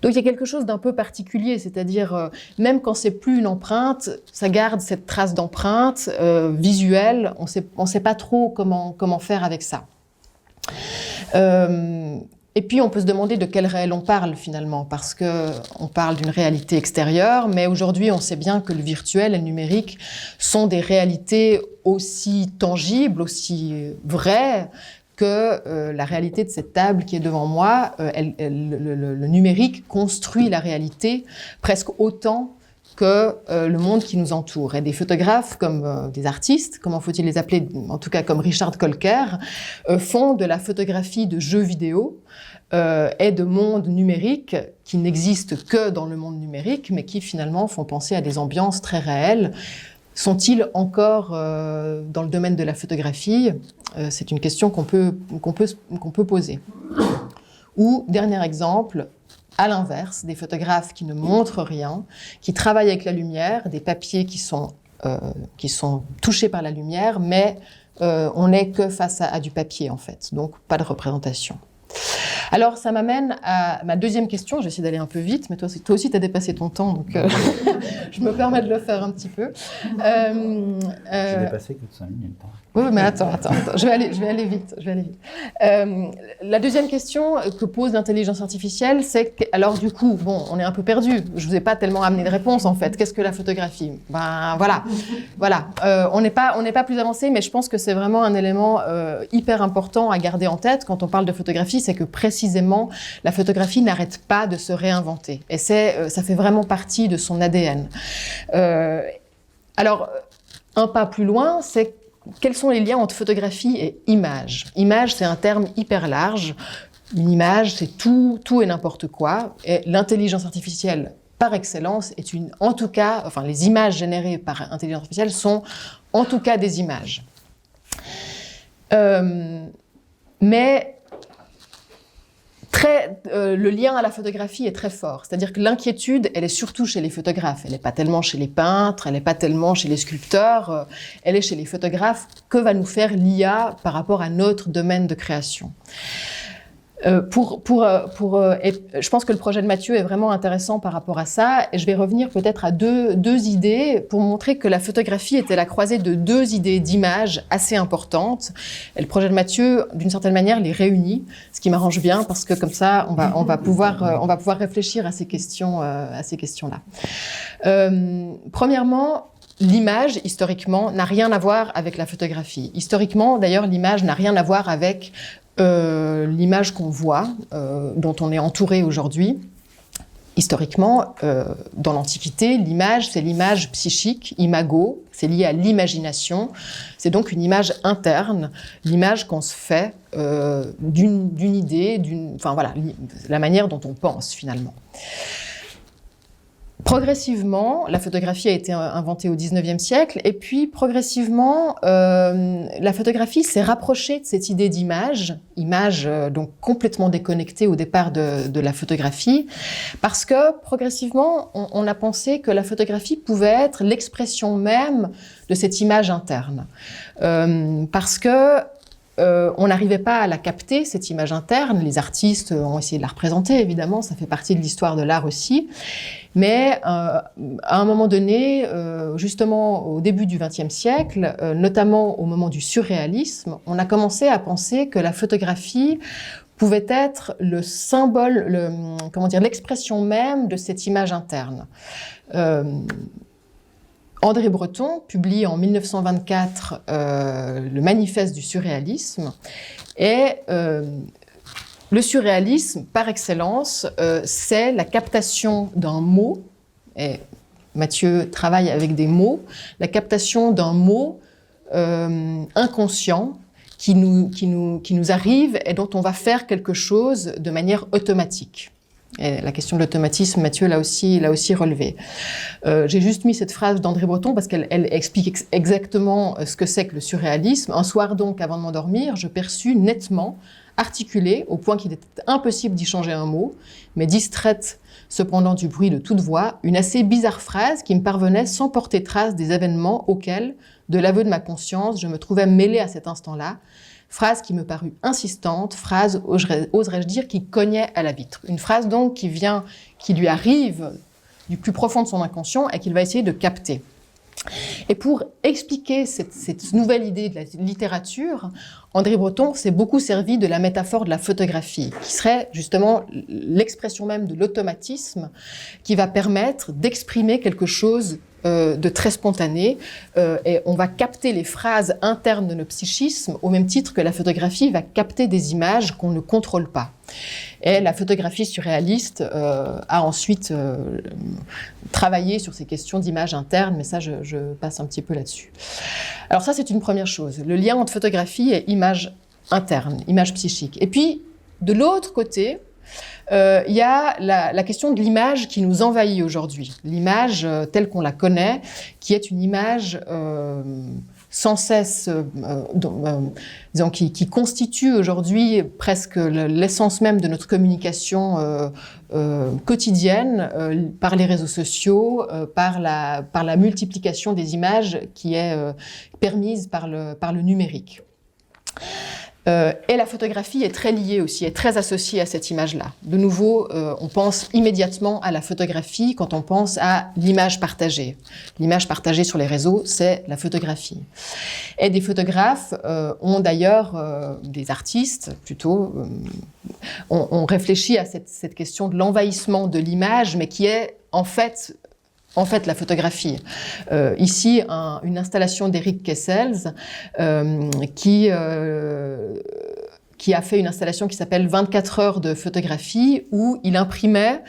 Donc il y a quelque chose d'un peu particulier, c'est-à-dire même quand c'est plus une empreinte, ça garde cette trace d'empreinte visuelle. On sait pas trop comment faire avec ça. Et puis, on peut se demander de quel réel on parle finalement, parce qu'on parle d'une réalité extérieure, mais aujourd'hui, on sait bien que le virtuel et le numérique sont des réalités aussi tangibles, aussi vraies que la réalité de cette table qui est devant moi. Le numérique construit la réalité presque autant que le monde qui nous entoure. Et des photographes comme des artistes, comment faut-il les appeler, en tout cas comme Richard Kolker, font de la photographie de jeux vidéo et de mondes numériques qui n'existent que dans le monde numérique, mais qui finalement font penser à des ambiances très réelles. Sont-ils encore dans le domaine de la photographie ? C'est une question qu'on peut poser. Ou, dernier exemple, à l'inverse, des photographes qui ne montrent rien, qui travaillent avec la lumière, des papiers qui sont touchés par la lumière, mais on n'est que face à du papier en fait, donc pas de représentation. Alors ça m'amène à ma deuxième question, je vais essayer d'aller un peu vite, mais toi aussi tu as dépassé ton temps, donc je me permets de le faire un petit peu. J'ai dépassé que de 5 minutes. Oui, mais attends, je vais aller vite. La deuxième question que pose l'intelligence artificielle, c'est que, alors du coup, bon, on est un peu perdu. Je vous ai pas tellement amené de réponse en fait. Qu'est-ce que la photographie ? Ben voilà. On n'est pas plus avancé, mais je pense que c'est vraiment un élément hyper important à garder en tête quand on parle de photographie, c'est que précisément la photographie n'arrête pas de se réinventer, et ça fait vraiment partie de son ADN. Alors, un pas plus loin, c'est quels sont les liens entre photographie et image ? Image, c'est un terme hyper large. Une image, c'est tout et n'importe quoi. Et l'intelligence artificielle, par excellence, les images générées par intelligence artificielle sont en tout cas des images. Mais le lien à la photographie est très fort. C'est-à-dire que l'inquiétude, elle est surtout chez les photographes. Elle n'est pas tellement chez les peintres, elle n'est pas tellement chez les sculpteurs, elle est chez les photographes. Que va nous faire l'IA par rapport à notre domaine de création ? Je pense que le projet de Mathieu est vraiment intéressant par rapport à ça, et je vais revenir peut-être à deux idées pour montrer que la photographie était la croisée de deux idées d'image assez importantes. Et le projet de Mathieu, d'une certaine manière, les réunit, ce qui m'arrange bien parce que comme ça, on va pouvoir réfléchir à ces questions-là. Premièrement, l'image, historiquement, n'a rien à voir avec la photographie. Historiquement, d'ailleurs, l'image n'a rien à voir avec l'image qu'on voit, dont on est entouré aujourd'hui. Historiquement, dans l'Antiquité, l'image, c'est l'image psychique, imago, c'est lié à l'imagination. C'est donc une image interne, l'image qu'on se fait d'une idée, enfin voilà, la manière dont on pense finalement. Progressivement, la photographie a été inventée au XIXe siècle, et puis progressivement, la photographie s'est rapprochée de cette idée d'image, donc complètement déconnectée au départ de la photographie, parce que progressivement, on a pensé que la photographie pouvait être l'expression même de cette image interne, parce que on n'arrivait pas à la capter, cette image interne. Les artistes ont essayé de la représenter, évidemment, ça fait partie de l'histoire de l'art aussi. Mais à un moment donné, justement au début du XXe siècle, notamment au moment du surréalisme, on a commencé à penser que la photographie pouvait être le symbole, l'expression même de cette image interne. André Breton publie en 1924 le manifeste du surréalisme, et le surréalisme, par excellence, c'est la captation d'un mot, et Mathieu travaille avec des mots, la captation d'un mot inconscient qui nous arrive et dont on va faire quelque chose de manière automatique. Et la question de l'automatisme, Mathieu l'a aussi relevé. J'ai juste mis cette phrase d'André Breton parce qu'elle explique exactement ce que c'est que le surréalisme. Un soir donc, avant de m'endormir, je perçus nettement, articulé, au point qu'il était impossible d'y changer un mot, mais distraite cependant du bruit de toute voix, une assez bizarre phrase qui me parvenait sans porter trace des événements auxquels, de l'aveu de ma conscience, je me trouvais mêlée à cet instant-là. Phrase qui me parut insistante, phrase, oserais-je dire, qui cognait à la vitre. Une phrase donc qui lui arrive du plus profond de son inconscient et qu'il va essayer de capter. Et pour expliquer cette nouvelle idée de la littérature, André Breton s'est beaucoup servi de la métaphore de la photographie, qui serait justement l'expression même de l'automatisme, qui va permettre d'exprimer quelque chose de très spontané, et on va capter les phrases internes de nos psychismes au même titre que la photographie va capter des images qu'on ne contrôle pas. Et la photographie surréaliste a ensuite travaillé sur ces questions d'image interne, mais ça, je passe un petit peu là-dessus. Alors ça, c'est une première chose, le lien entre photographie et image interne, image psychique. Et puis, de l'autre côté, il y a la question de l'image qui nous envahit aujourd'hui, l'image telle qu'on la connaît, qui est une image sans cesse, disons, qui constitue aujourd'hui presque l'essence même de notre communication quotidienne, par les réseaux sociaux, par la multiplication des images qui est permise par le numérique. Et la photographie est très liée aussi, est très associée à cette image-là. De nouveau, on pense immédiatement à la photographie quand on pense à l'image partagée. L'image partagée sur les réseaux, c'est la photographie. Et des photographes ont d'ailleurs, des artistes plutôt, ont réfléchi à cette question de l'envahissement de l'image, mais qui est en fait la photographie. Ici, une installation d'Eric Kessels qui a fait une installation qui s'appelle 24 heures de photographie, où il imprimait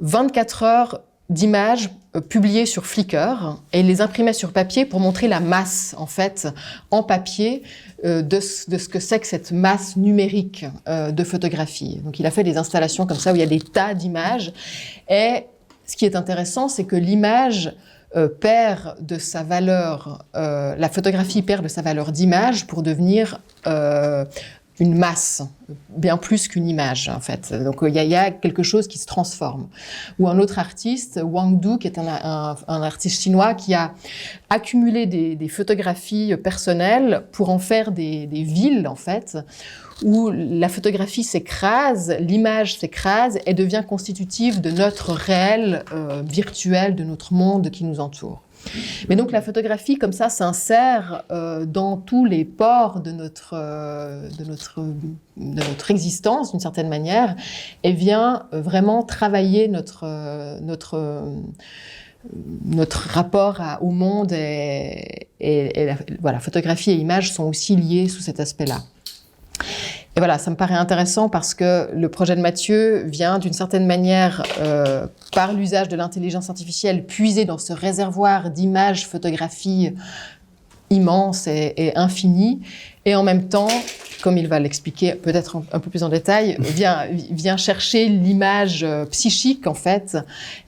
24 heures d'images publiées sur Flickr et il les imprimait sur papier pour montrer la masse, en fait, en papier, de ce que c'est que cette masse numérique de photographie. Donc il a fait des installations comme ça où il y a des tas d'images, et ce qui est intéressant, c'est que l'image perd de sa valeur, la photographie perd de sa valeur d'image pour devenir une masse, bien plus qu'une image, en fait. Donc il y a quelque chose qui se transforme. Ou un autre artiste, Wang Du, qui est un artiste chinois, qui a accumulé des photographies personnelles pour en faire des villes, en fait, où la photographie s'écrase, l'image s'écrase et devient constitutive de notre réel virtuel, de notre monde qui nous entoure. Mais donc la photographie, comme ça, s'insère dans tous les pores de notre existence, d'une certaine manière, et vient vraiment travailler notre rapport au monde. Voilà, photographie et image sont aussi liés sous cet aspect-là. Et voilà, ça me paraît intéressant parce que le projet de Mathieu vient d'une certaine manière, par l'usage de l'intelligence artificielle, puiser dans ce réservoir d'images, photographies immense et infini, et en même temps, comme il va l'expliquer peut-être un peu plus en détail, vient chercher l'image psychique en fait,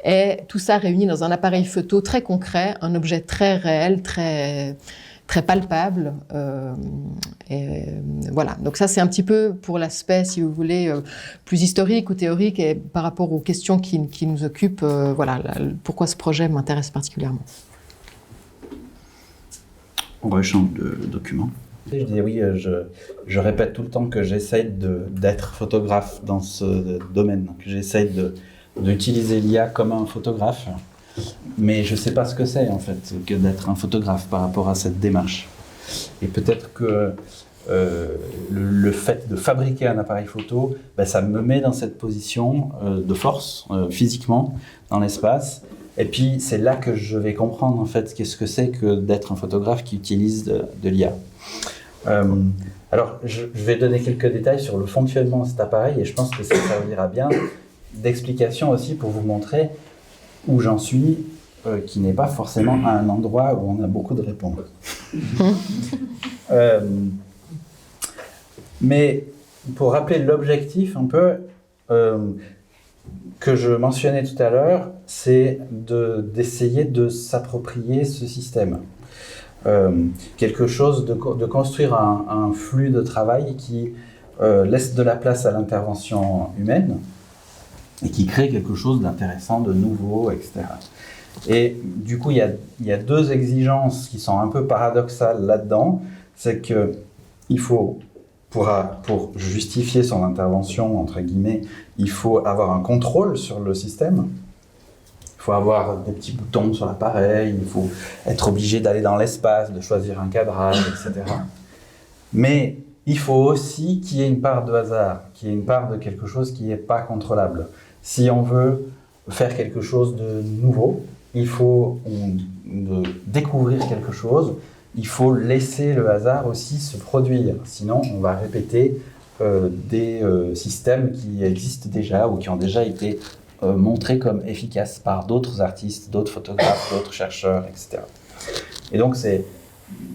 et tout ça réuni dans un appareil photo très concret, un objet très réel, très palpable. Et voilà, donc ça c'est un petit peu pour l'aspect, si vous voulez, plus historique ou théorique, et par rapport aux questions qui nous occupent, voilà, pourquoi ce projet m'intéresse particulièrement. On rechange de document. Je dis oui, je répète tout le temps que j'essaye d'être photographe dans ce domaine, que j'essaye d'utiliser l'IA comme un photographe, mais je ne sais pas ce que c'est en fait, que d'être un photographe par rapport à cette démarche. Et peut-être que le fait de fabriquer un appareil photo, ça me met dans cette position de force, physiquement, dans l'espace. Et puis, c'est là que je vais comprendre, en fait, qu'est-ce que c'est que d'être un photographe qui utilise de l'IA. Alors, je vais donner quelques détails sur le fonctionnement de cet appareil, et je pense que ça servira bien d'explication aussi pour vous montrer où j'en suis, qui n'est pas forcément à un endroit où on a beaucoup de réponses. Mais pour rappeler l'objectif un peu, que je mentionnais tout à l'heure, c'est d'essayer de s'approprier ce système. Quelque chose de construire un flux de travail qui laisse de la place à l'intervention humaine et qui crée quelque chose d'intéressant, de nouveau, etc. Et du coup, il y a deux exigences qui sont un peu paradoxales là-dedans. C'est qu'il faut, pour justifier son intervention, entre guillemets, il faut avoir un contrôle sur le système. Il faut avoir des petits boutons sur l'appareil, il faut être obligé d'aller dans l'espace, de choisir un cadrage, etc. Mais il faut aussi qu'il y ait une part de hasard, qu'il y ait une part de quelque chose qui n'est pas contrôlable. Si on veut faire quelque chose de nouveau, il faut découvrir quelque chose, il faut laisser le hasard aussi se produire. Sinon, on va répéter des systèmes qui existent déjà ou qui ont déjà été montrés comme efficaces par d'autres artistes, d'autres photographes, d'autres chercheurs, etc. Et donc, c'est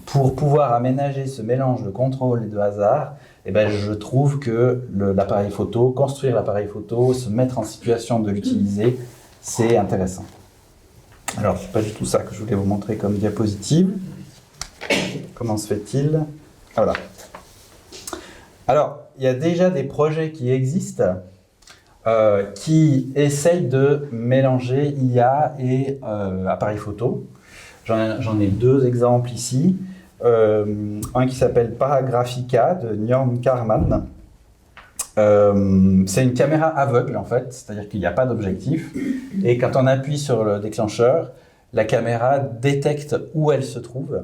pour pouvoir aménager ce mélange de contrôle et de hasard, je trouve que l'appareil photo, construire l'appareil photo, se mettre en situation de l'utiliser, c'est intéressant. Alors, c'est pas du tout ça que je voulais vous montrer comme diapositive. Comment se fait-il ? Voilà. Alors, il y a déjà des projets qui existent qui essayent de mélanger IA et appareil photo. J'en ai deux exemples ici. Un qui s'appelle Paragraphica de Njorn Karman. C'est une caméra aveugle en fait, c'est-à-dire qu'il n'y a pas d'objectif. Et quand on appuie sur le déclencheur, la caméra détecte où elle se trouve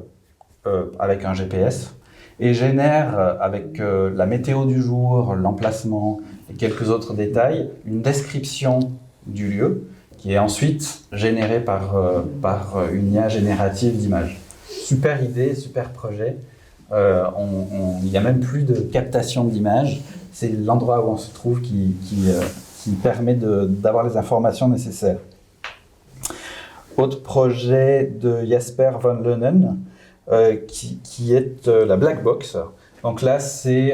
avec un GPS et génère avec la météo du jour, l'emplacement et quelques autres détails, une description du lieu qui est ensuite générée par une IA générative d'images. Super idée, super projet. Il n'y a même plus de captation d'images. C'est l'endroit où on se trouve qui permet d'avoir les informations nécessaires. Autre projet de Jasper van Leunen, qui est la black box. Donc là,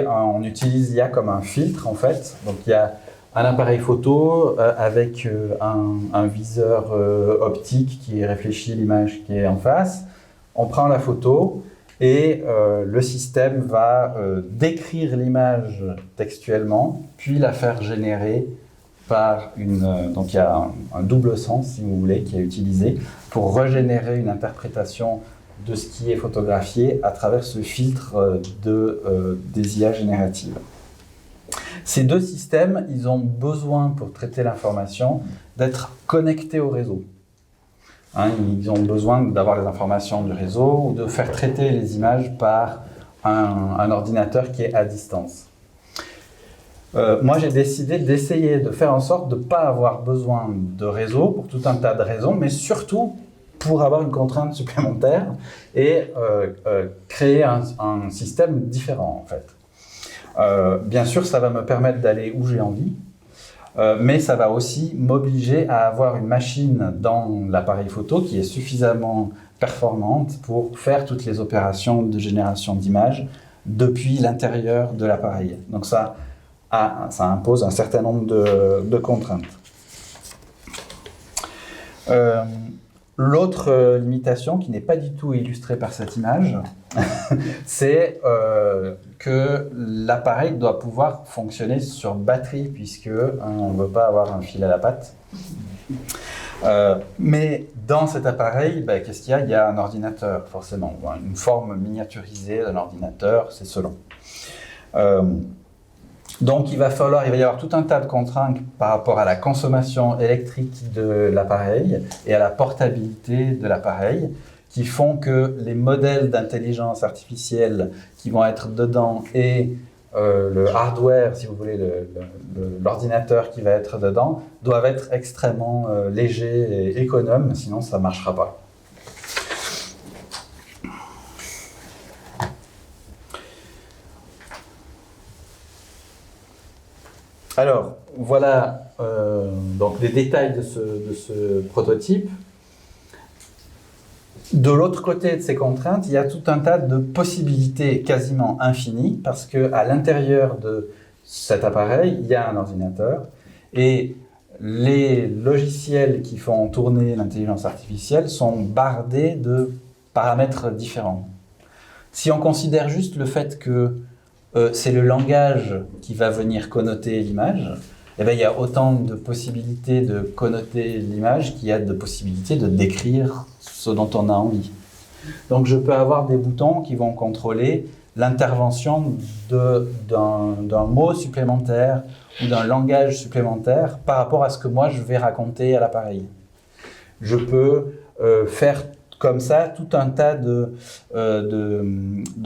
on utilise l'IA comme un filtre en fait. Donc il y a un appareil photo avec un viseur optique qui réfléchit l'image qui est en face. On prend la photo et le système va décrire l'image textuellement, puis la faire générer par donc il y a un double sens, si vous voulez, qui est utilisé pour régénérer une interprétation de ce qui est photographié à travers ce filtre des IA génératives. Ces deux systèmes, ils ont besoin, pour traiter l'information, d'être connectés au réseau. Ils ont besoin d'avoir les informations du réseau ou de faire traiter les images par un ordinateur qui est à distance. Moi, j'ai décidé d'essayer de faire en sorte de ne pas avoir besoin de réseau pour tout un tas de raisons, mais surtout pour avoir une contrainte supplémentaire et créer un système différent, en fait. Bien sûr, ça va me permettre d'aller où j'ai envie, mais ça va aussi m'obliger à avoir une machine dans l'appareil photo qui est suffisamment performante pour faire toutes les opérations de génération d'images depuis l'intérieur de l'appareil. Donc ça impose un certain nombre de contraintes. L'autre limitation qui n'est pas du tout illustrée par cette image, c'est que l'appareil doit pouvoir fonctionner sur batterie puisque on ne veut pas avoir un fil à la patte. Mais dans cet appareil, qu'est-ce qu'il y a? Il y a un ordinateur, forcément, une forme miniaturisée d'un ordinateur, c'est selon. Donc il va y avoir tout un tas de contraintes par rapport à la consommation électrique de l'appareil et à la portabilité de l'appareil qui font que les modèles d'intelligence artificielle qui vont être dedans et le hardware, si vous voulez, l'ordinateur qui va être dedans, doivent être extrêmement légers et économes, sinon ça ne marchera pas. Alors, voilà donc les détails de ce prototype. De l'autre côté de ces contraintes, il y a tout un tas de possibilités quasiment infinies parce qu'à l'intérieur de cet appareil, il y a un ordinateur et les logiciels qui font tourner l'intelligence artificielle sont bardés de paramètres différents. Si on considère juste le fait que c'est le langage qui va venir connoter l'image, eh bien, il y a autant de possibilités de connoter l'image qu'il y a de possibilités de décrire ce dont on a envie. Donc je peux avoir des boutons qui vont contrôler l'intervention d'un mot supplémentaire ou d'un langage supplémentaire par rapport à ce que moi je vais raconter à l'appareil. Je peux faire comme ça tout un tas de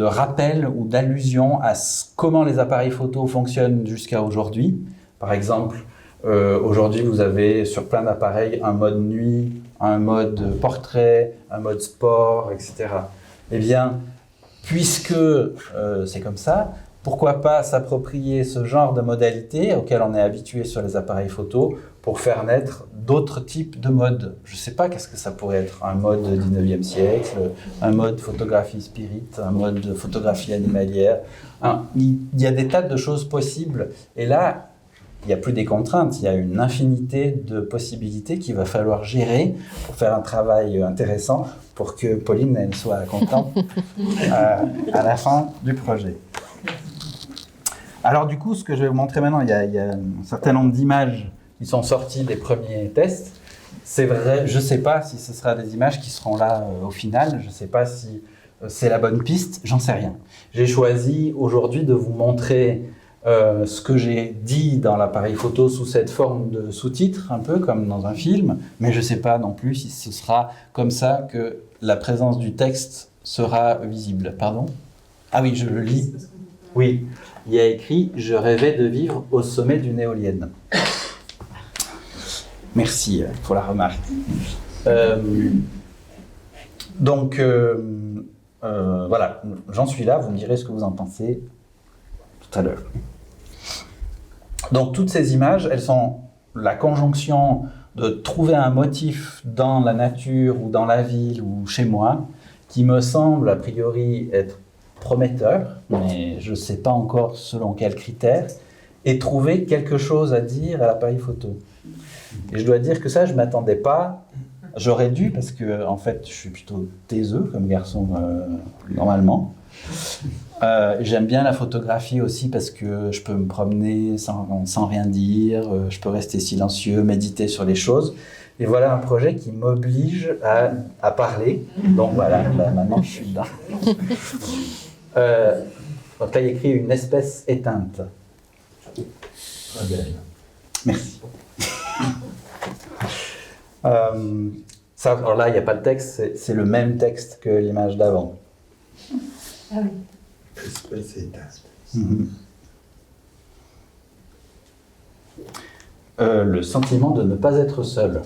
rappels ou d'allusions à comment les appareils photo fonctionnent jusqu'à aujourd'hui. Par exemple, aujourd'hui vous avez sur plein d'appareils un mode nuit, un mode portrait, un mode sport, etc. Eh bien, puisque c'est comme ça, pourquoi pas s'approprier ce genre de modalités auxquelles on est habitué sur les appareils photo pour faire naître d'autres types de modes. Je ne sais pas qu'est-ce que ça pourrait être, un mode 19e siècle, un mode photographie spirit, un mode photographie animalière. Il y a des tas de choses possibles et là, il n'y a plus des contraintes, il y a une infinité de possibilités qu'il va falloir gérer pour faire un travail intéressant pour que Pauline elle soit contente à la fin du projet. Alors du coup, ce que je vais vous montrer maintenant, il y a un certain nombre d'images qui sont sorties des premiers tests. C'est vrai, je ne sais pas si ce sera des images qui seront là au final, je ne sais pas si c'est la bonne piste, j'en sais rien. J'ai choisi aujourd'hui de vous montrer ce que j'ai dit dans l'appareil photo sous cette forme de sous-titres, un peu comme dans un film, mais je ne sais pas non plus si ce sera comme ça que la présence du texte sera visible. Pardon ? Ah oui, je le lis. Oui, il y a écrit « Je rêvais de vivre au sommet d'une éolienne ». Merci pour la remarque. Donc, voilà, j'en suis là, vous me direz ce que vous en pensez tout à l'heure. Donc toutes ces images, elles sont la conjonction de trouver un motif dans la nature ou dans la ville ou chez moi qui me semble a priori être prometteur, mais je ne sais pas encore selon quels critères, et trouver quelque chose à dire à l'appareil photo. Et je dois dire que ça, je ne m'attendais pas. J'aurais dû, parce que en fait, je suis plutôt taiseux comme garçon normalement. J'aime bien la photographie aussi parce que je peux me promener sans rien dire, je peux rester silencieux, méditer sur les choses. Et voilà un projet qui m'oblige à parler. Donc voilà, maintenant je suis dedans. Donc là, il y a écrit une espèce éteinte. Très belle. Merci. Alors là, il n'y a pas de texte, c'est le même texte que l'image d'avant. Ah oui. Espèce éteinte. Le sentiment de ne pas être seul.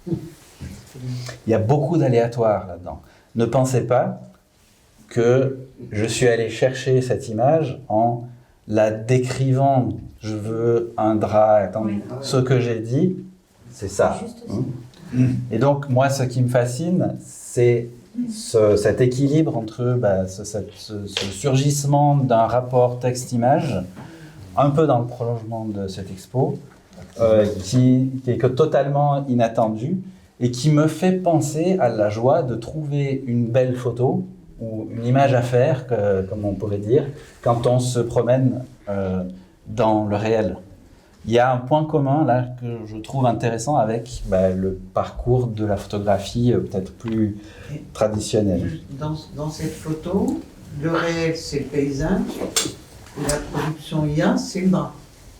Il y a beaucoup d'aléatoires là-dedans. Ne pensez pas que je suis allé chercher cette image en la décrivant, je veux un drap, attends, ce que j'ai dit, c'est ça. Et donc, moi, ce qui me fascine, c'est cet équilibre entre ce surgissement d'un rapport texte-image, un peu dans le prolongement de cette expo, qui est totalement inattendu et qui me fait penser à la joie de trouver une belle photo ou une image à faire, comme on pourrait dire, quand on se promène dans le réel. Il y a un point commun là que je trouve intéressant avec le parcours de la photographie peut-être plus traditionnelle. Dans cette photo, le réel c'est le paysage et la production IA c'est le drap.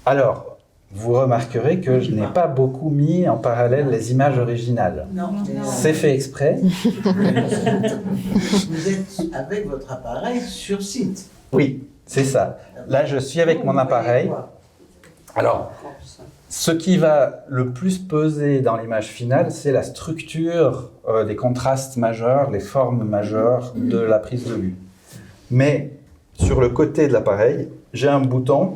Alors, vous remarquerez que je n'ai pas beaucoup mis en parallèle les images originales. Non. C'est fait exprès. Vous êtes avec votre appareil sur site. Oui, c'est ça. Là, je suis avec mon appareil. Alors, ce qui va le plus peser dans l'image finale, c'est la structure des contrastes majeurs, les formes majeures de la prise de vue. Mais sur le côté de l'appareil, j'ai un bouton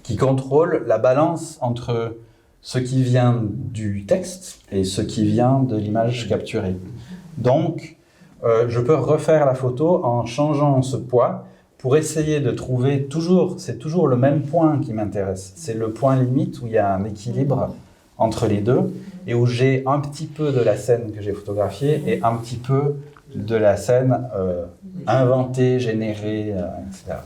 qui contrôle la balance entre ce qui vient du texte et ce qui vient de l'image capturée. Donc, je peux refaire la photo en changeant ce poids pour essayer de trouver c'est toujours le même point qui m'intéresse. C'est le point limite où il y a un équilibre entre les deux et où j'ai un petit peu de la scène que j'ai photographiée et un petit peu de la scène inventée, générée, etc.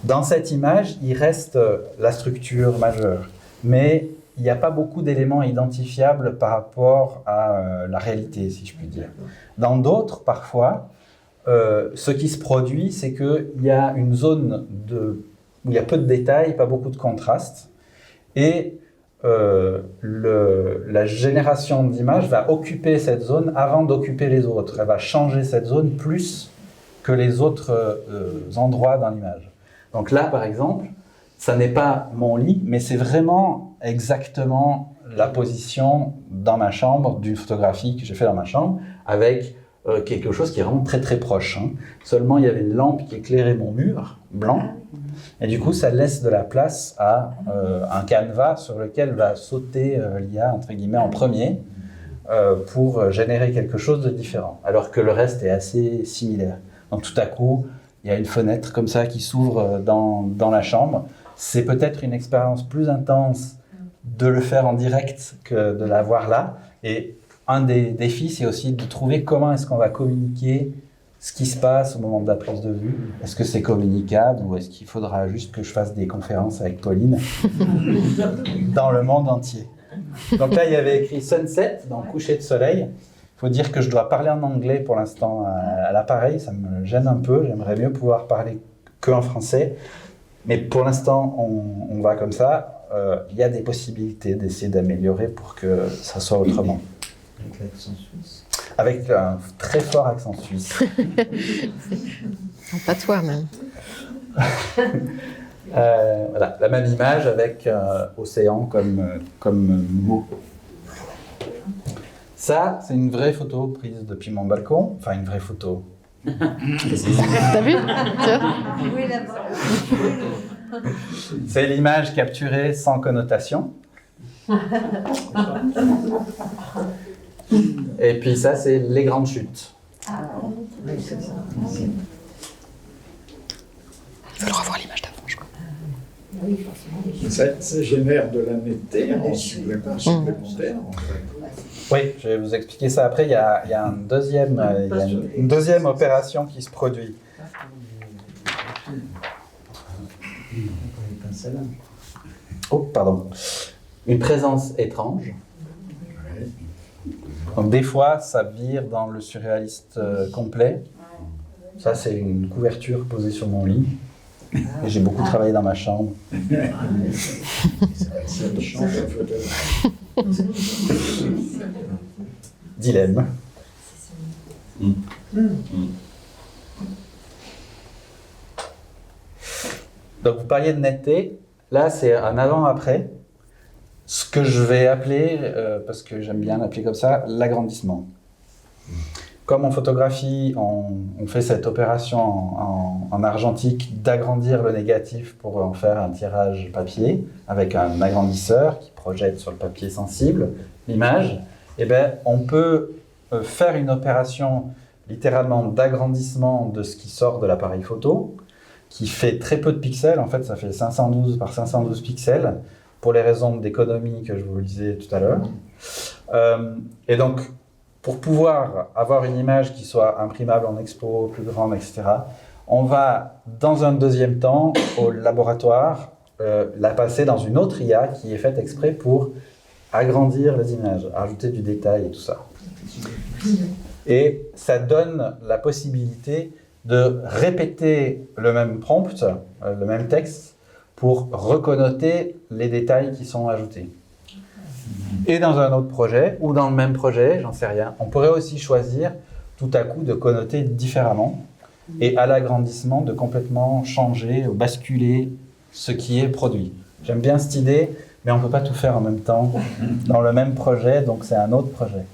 Dans cette image, il reste la structure majeure, mais il n'y a pas beaucoup d'éléments identifiables par rapport à la réalité, si je puis dire. Dans d'autres, parfois, ce qui se produit, c'est qu'il y a une zone où il y a peu de détails, pas beaucoup de contraste, et la génération d'images va occuper cette zone avant d'occuper les autres. Elle va changer cette zone plus que les autres endroits dans l'image. Donc là, par exemple, ça n'est pas mon lit, mais c'est vraiment exactement la position dans ma chambre d'une photographie que j'ai fait dans ma chambre, avec quelque chose qui est vraiment très très proche. Seulement, il y avait une lampe qui éclairait mon mur blanc, et du coup, ça laisse de la place à un canevas sur lequel va sauter l'IA, entre guillemets, en premier, pour générer quelque chose de différent, alors que le reste est assez similaire. Donc tout à coup, il y a une fenêtre comme ça qui s'ouvre dans la chambre. C'est peut-être une expérience plus intense de le faire en direct que de la voir là. Et un des défis, c'est aussi de trouver comment est-ce qu'on va communiquer ce qui se passe au moment de la prise de vue. Est-ce que c'est communicable ou est-ce qu'il faudra juste que je fasse des conférences avec Pauline dans le monde entier? Donc là, il y avait écrit Sunset, dans Coucher de soleil. Il faut dire que je dois parler en anglais pour l'instant à l'appareil, ça me gêne un peu, j'aimerais mieux pouvoir parler qu'en français. Mais pour l'instant, on va comme ça. Il y a des possibilités d'essayer d'améliorer pour que ça soit autrement. Avec l'accent suisse. Avec un très fort accent suisse. Pas toi même. Voilà, la même image avec océan comme mot. Ça, c'est une vraie photo prise depuis mon balcon. Enfin, une vraie photo. T'as vu? Oui, d'abord. C'est l'image capturée sans connotation. Et puis ça, c'est les grandes chutes. Oui, c'est ça. Je veux revoir l'image d'avant, je crois. Oui, forcément. Ça génère de la netteté en supplémentaire. Oui, je vais vous expliquer ça après. Il y a une deuxième opération qui se produit. Oh, pardon. Une présence étrange. Donc des fois, ça vire dans le surréaliste complet. Ça, c'est une couverture posée sur mon lit. Et j'ai beaucoup travaillé dans ma chambre. Dilemme. Donc vous parliez de netteté. Là, c'est un avant-après. Ce que je vais appeler, parce que j'aime bien l'appeler comme ça, l'agrandissement. Comme en photographie, on fait cette opération en argentique d'agrandir le négatif pour en faire un tirage papier avec un agrandisseur qui projette sur le papier sensible l'image. Eh bien, on peut faire une opération littéralement d'agrandissement de ce qui sort de l'appareil photo, qui fait très peu de pixels. En fait, ça fait 512 par 512 pixels pour les raisons d'économie que je vous le disais tout à l'heure. Et donc, pour pouvoir avoir une image qui soit imprimable en expo, plus grande, etc., on va, dans un deuxième temps, au laboratoire, la passer dans une autre IA qui est faite exprès pour agrandir les images, ajouter du détail et tout ça. Et ça donne la possibilité de répéter le même prompt, le même texte, pour reconnoter les détails qui sont ajoutés. Et dans un autre projet, ou dans le même projet, j'en sais rien, on pourrait aussi choisir tout à coup de connoter différemment et à l'agrandissement de complètement changer ou basculer ce qui est produit. J'aime bien cette idée, mais on ne peut pas tout faire en même temps dans le même projet, donc c'est un autre projet.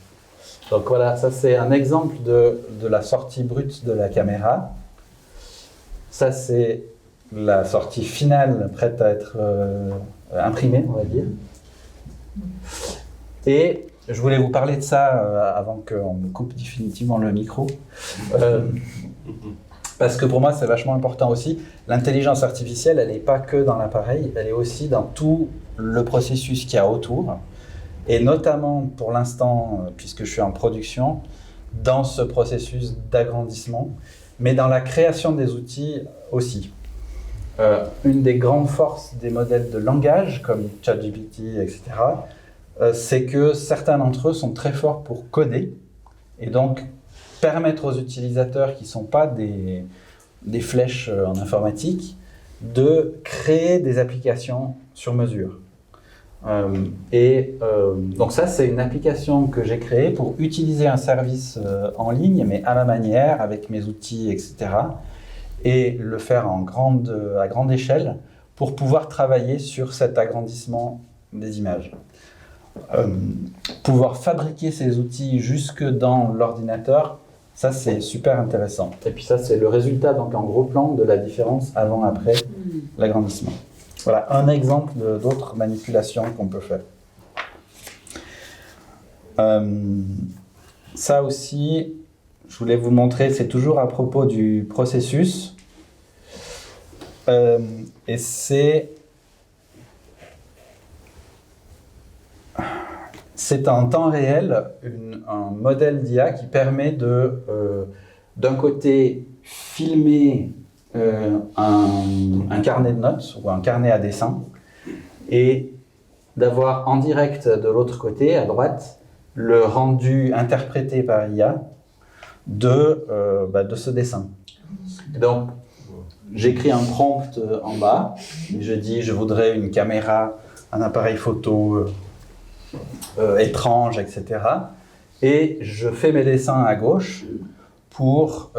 Donc voilà, ça c'est un exemple de la sortie brute de la caméra. Ça c'est la sortie finale prête à être imprimée, on va dire. Et je voulais vous parler de ça avant qu'on me coupe définitivement le micro. Parce que pour moi, c'est vachement important aussi. L'intelligence artificielle, elle n'est pas que dans l'appareil, elle est aussi dans tout le processus qu'il y a autour. Et notamment, pour l'instant, puisque je suis en production, dans ce processus d'agrandissement, mais dans la création des outils aussi. Une des grandes forces des modèles de langage, comme ChatGPT, etc., c'est que certains d'entre eux sont très forts pour coder, et donc permettre aux utilisateurs qui ne sont pas des flèches en informatique de créer des applications sur mesure. Donc ça, c'est une application que j'ai créée pour utiliser un service en ligne, mais à ma manière, avec mes outils, etc., et le faire à grande échelle pour pouvoir travailler sur cet agrandissement des images. Pouvoir fabriquer ces outils jusque dans l'ordinateur, ça c'est super intéressant. Et puis ça c'est le résultat donc en gros plan de la différence avant-après l'agrandissement. Voilà un exemple d'autres manipulations qu'on peut faire. Ça aussi, je voulais vous montrer, c'est toujours à propos du processus. Et c'est en temps réel un modèle d'IA qui permet d'un côté, filmer un carnet de notes ou un carnet à dessin et d'avoir en direct de l'autre côté, à droite, le rendu interprété par IA de ce dessin. Donc, j'écris un prompt en bas et je dis je voudrais une caméra, un appareil photo étrange, etc. Et je fais mes dessins à gauche pour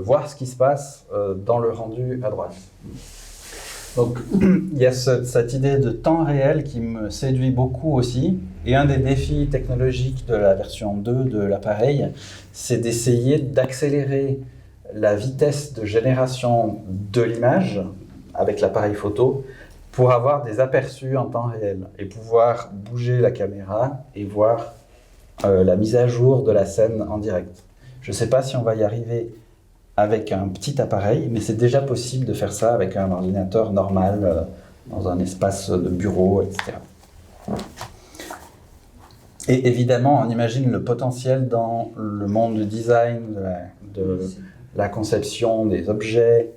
voir ce qui se passe dans le rendu à droite. Donc il y a cette idée de temps réel qui me séduit beaucoup aussi. Et un des défis technologiques de la version 2 de l'appareil, c'est d'essayer d'accélérer la vitesse de génération de l'image avec l'appareil photo pour avoir des aperçus en temps réel et pouvoir bouger la caméra et voir la mise à jour de la scène en direct. Je ne sais pas si on va y arriver avec un petit appareil, mais c'est déjà possible de faire ça avec un ordinateur normal dans un espace de bureau, etc. Et évidemment, on imagine le potentiel dans le monde du design, de la conception des objets,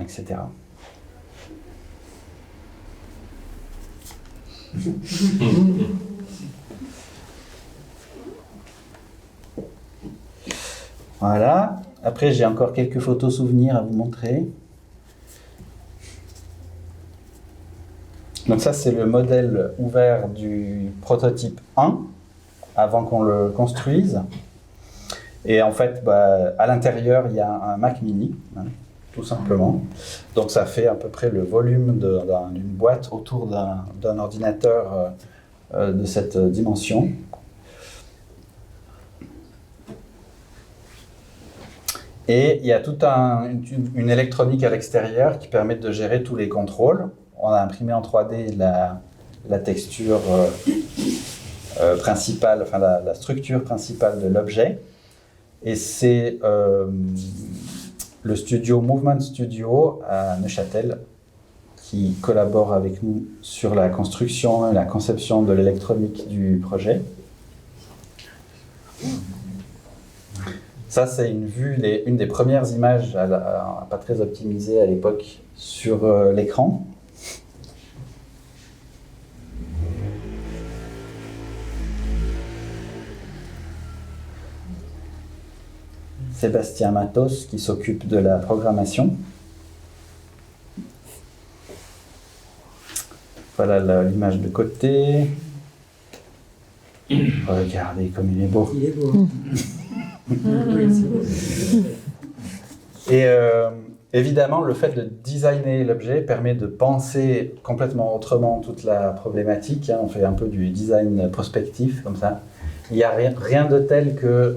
etc. Voilà. Après, j'ai encore quelques photos souvenirs à vous montrer. Donc ça, c'est le modèle ouvert du prototype 1, avant qu'on le construise. Et en fait, à l'intérieur, il y a un Mac mini, tout simplement. Donc ça fait à peu près le volume d'une boîte autour d'un ordinateur de cette dimension. Et il y a toute une électronique à l'extérieur qui permet de gérer tous les contrôles. On a imprimé en 3D la texture principale, enfin la structure principale de l'objet. Et c'est le studio Movement Studio à Neuchâtel qui collabore avec nous sur la construction et la conception de l'électronique du projet. Ça, c'est une des premières images, pas très optimisée à l'époque, sur l'écran. Sébastien Matos qui s'occupe de la programmation. Voilà l'image de côté. Regardez comme il est beau. Il est beau. Et évidemment, le fait de designer l'objet permet de penser complètement autrement toute la problématique. On fait un peu du design prospectif comme ça. Il n'y a rien de tel que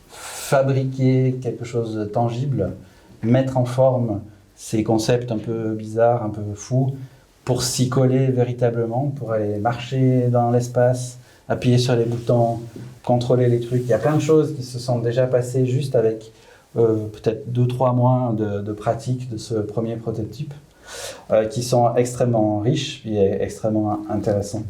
fabriquer quelque chose de tangible, mettre en forme ces concepts un peu bizarres, un peu fous, pour s'y coller véritablement, pour aller marcher dans l'espace, appuyer sur les boutons, contrôler les trucs. Il y a plein de choses qui se sont déjà passées juste avec peut-être 2-3 mois de pratique de ce premier prototype, qui sont extrêmement riches et extrêmement intéressants.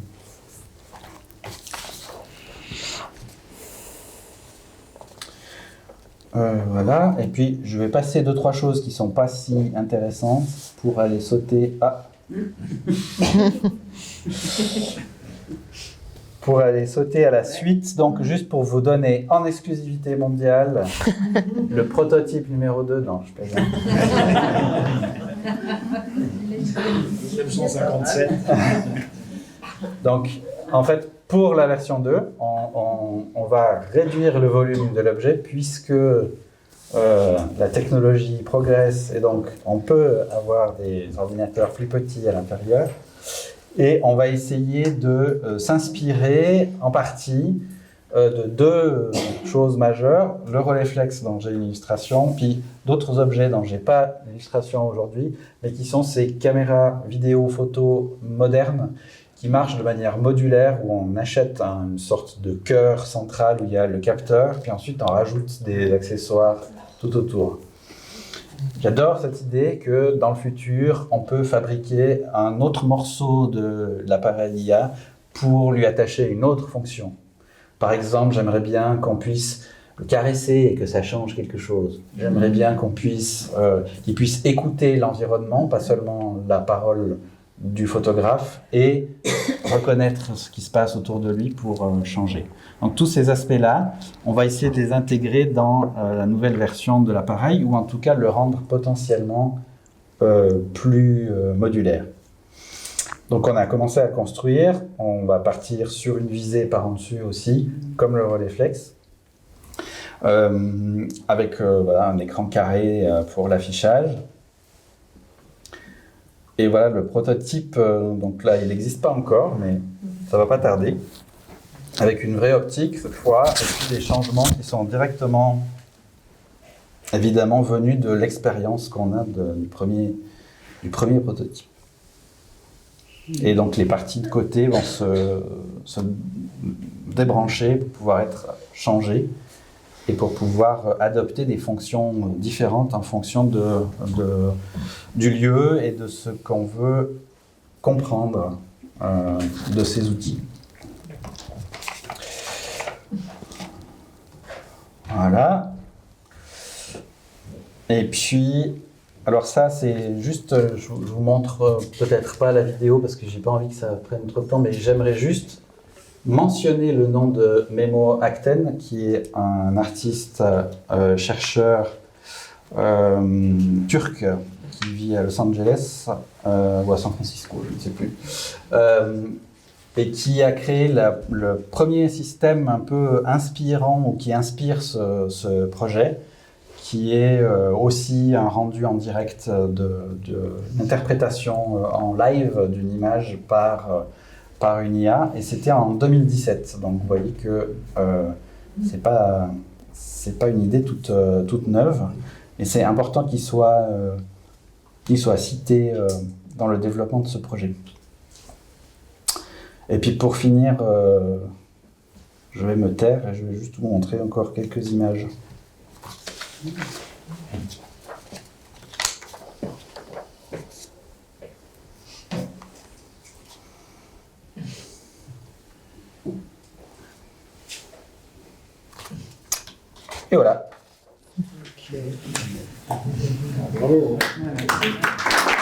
Voilà, et puis je vais passer 2-3 choses qui ne sont pas si intéressantes pour aller sauter pour aller sauter à la suite. Donc juste pour vous donner en exclusivité mondiale le prototype numéro 2, non je plaisante. 1957. Donc en fait pour la version 2, on va réduire le volume de l'objet puisque la technologie progresse et donc on peut avoir des ordinateurs plus petits à l'intérieur. Et on va essayer de s'inspirer en partie de 2 choses majeures. Le Rolleiflex dont j'ai une illustration, puis d'autres objets dont je n'ai pas d'illustration aujourd'hui, mais qui sont ces caméras vidéo photo modernes qui marchent de manière modulaire, où on achète une sorte de cœur central où il y a le capteur, puis ensuite on rajoute des accessoires tout autour. J'adore cette idée que dans le futur, on peut fabriquer un autre morceau de l'appareil IA pour lui attacher une autre fonction. Par exemple, j'aimerais bien qu'on puisse le caresser et que ça change quelque chose. J'aimerais bien qu'il puisse écouter l'environnement, pas seulement la parole du photographe, et reconnaître ce qui se passe autour de lui pour changer. Donc tous ces aspects-là, on va essayer de les intégrer dans la nouvelle version de l'appareil, ou en tout cas le rendre potentiellement plus modulaire. Donc on a commencé à construire, on va partir sur une visée par en dessus aussi, comme le Rolleiflex, avec un écran carré pour l'affichage. Et voilà le prototype, donc là il n'existe pas encore, mais ça ne va pas tarder, avec une vraie optique cette fois, et puis des changements qui sont directement, évidemment, venus de l'expérience qu'on a du premier prototype. Et donc les parties de côté vont se débrancher pour pouvoir être changées et pour pouvoir adopter des fonctions différentes en fonction du lieu et de ce qu'on veut comprendre de ces outils. Voilà. Et puis, alors ça c'est juste, je vous montre peut-être pas la vidéo parce que j'ai pas envie que ça prenne trop de temps, mais j'aimerais juste mentionner le nom de Memo Akten, qui est un artiste chercheur turc qui vit à Los Angeles ou à San Francisco, je ne sais plus, et qui a créé le premier système un peu inspirant ou qui inspire ce projet, qui est aussi un rendu en direct d'une interprétation en live d'une image par une IA, et c'était en 2017. Donc vous voyez que c'est pas c'est pas une idée toute neuve, et c'est important qu'il soit cité dans le développement de ce projet. Et puis pour finir, je vais me taire et je vais juste vous montrer encore quelques images. Et voilà. Bravo. Voilà.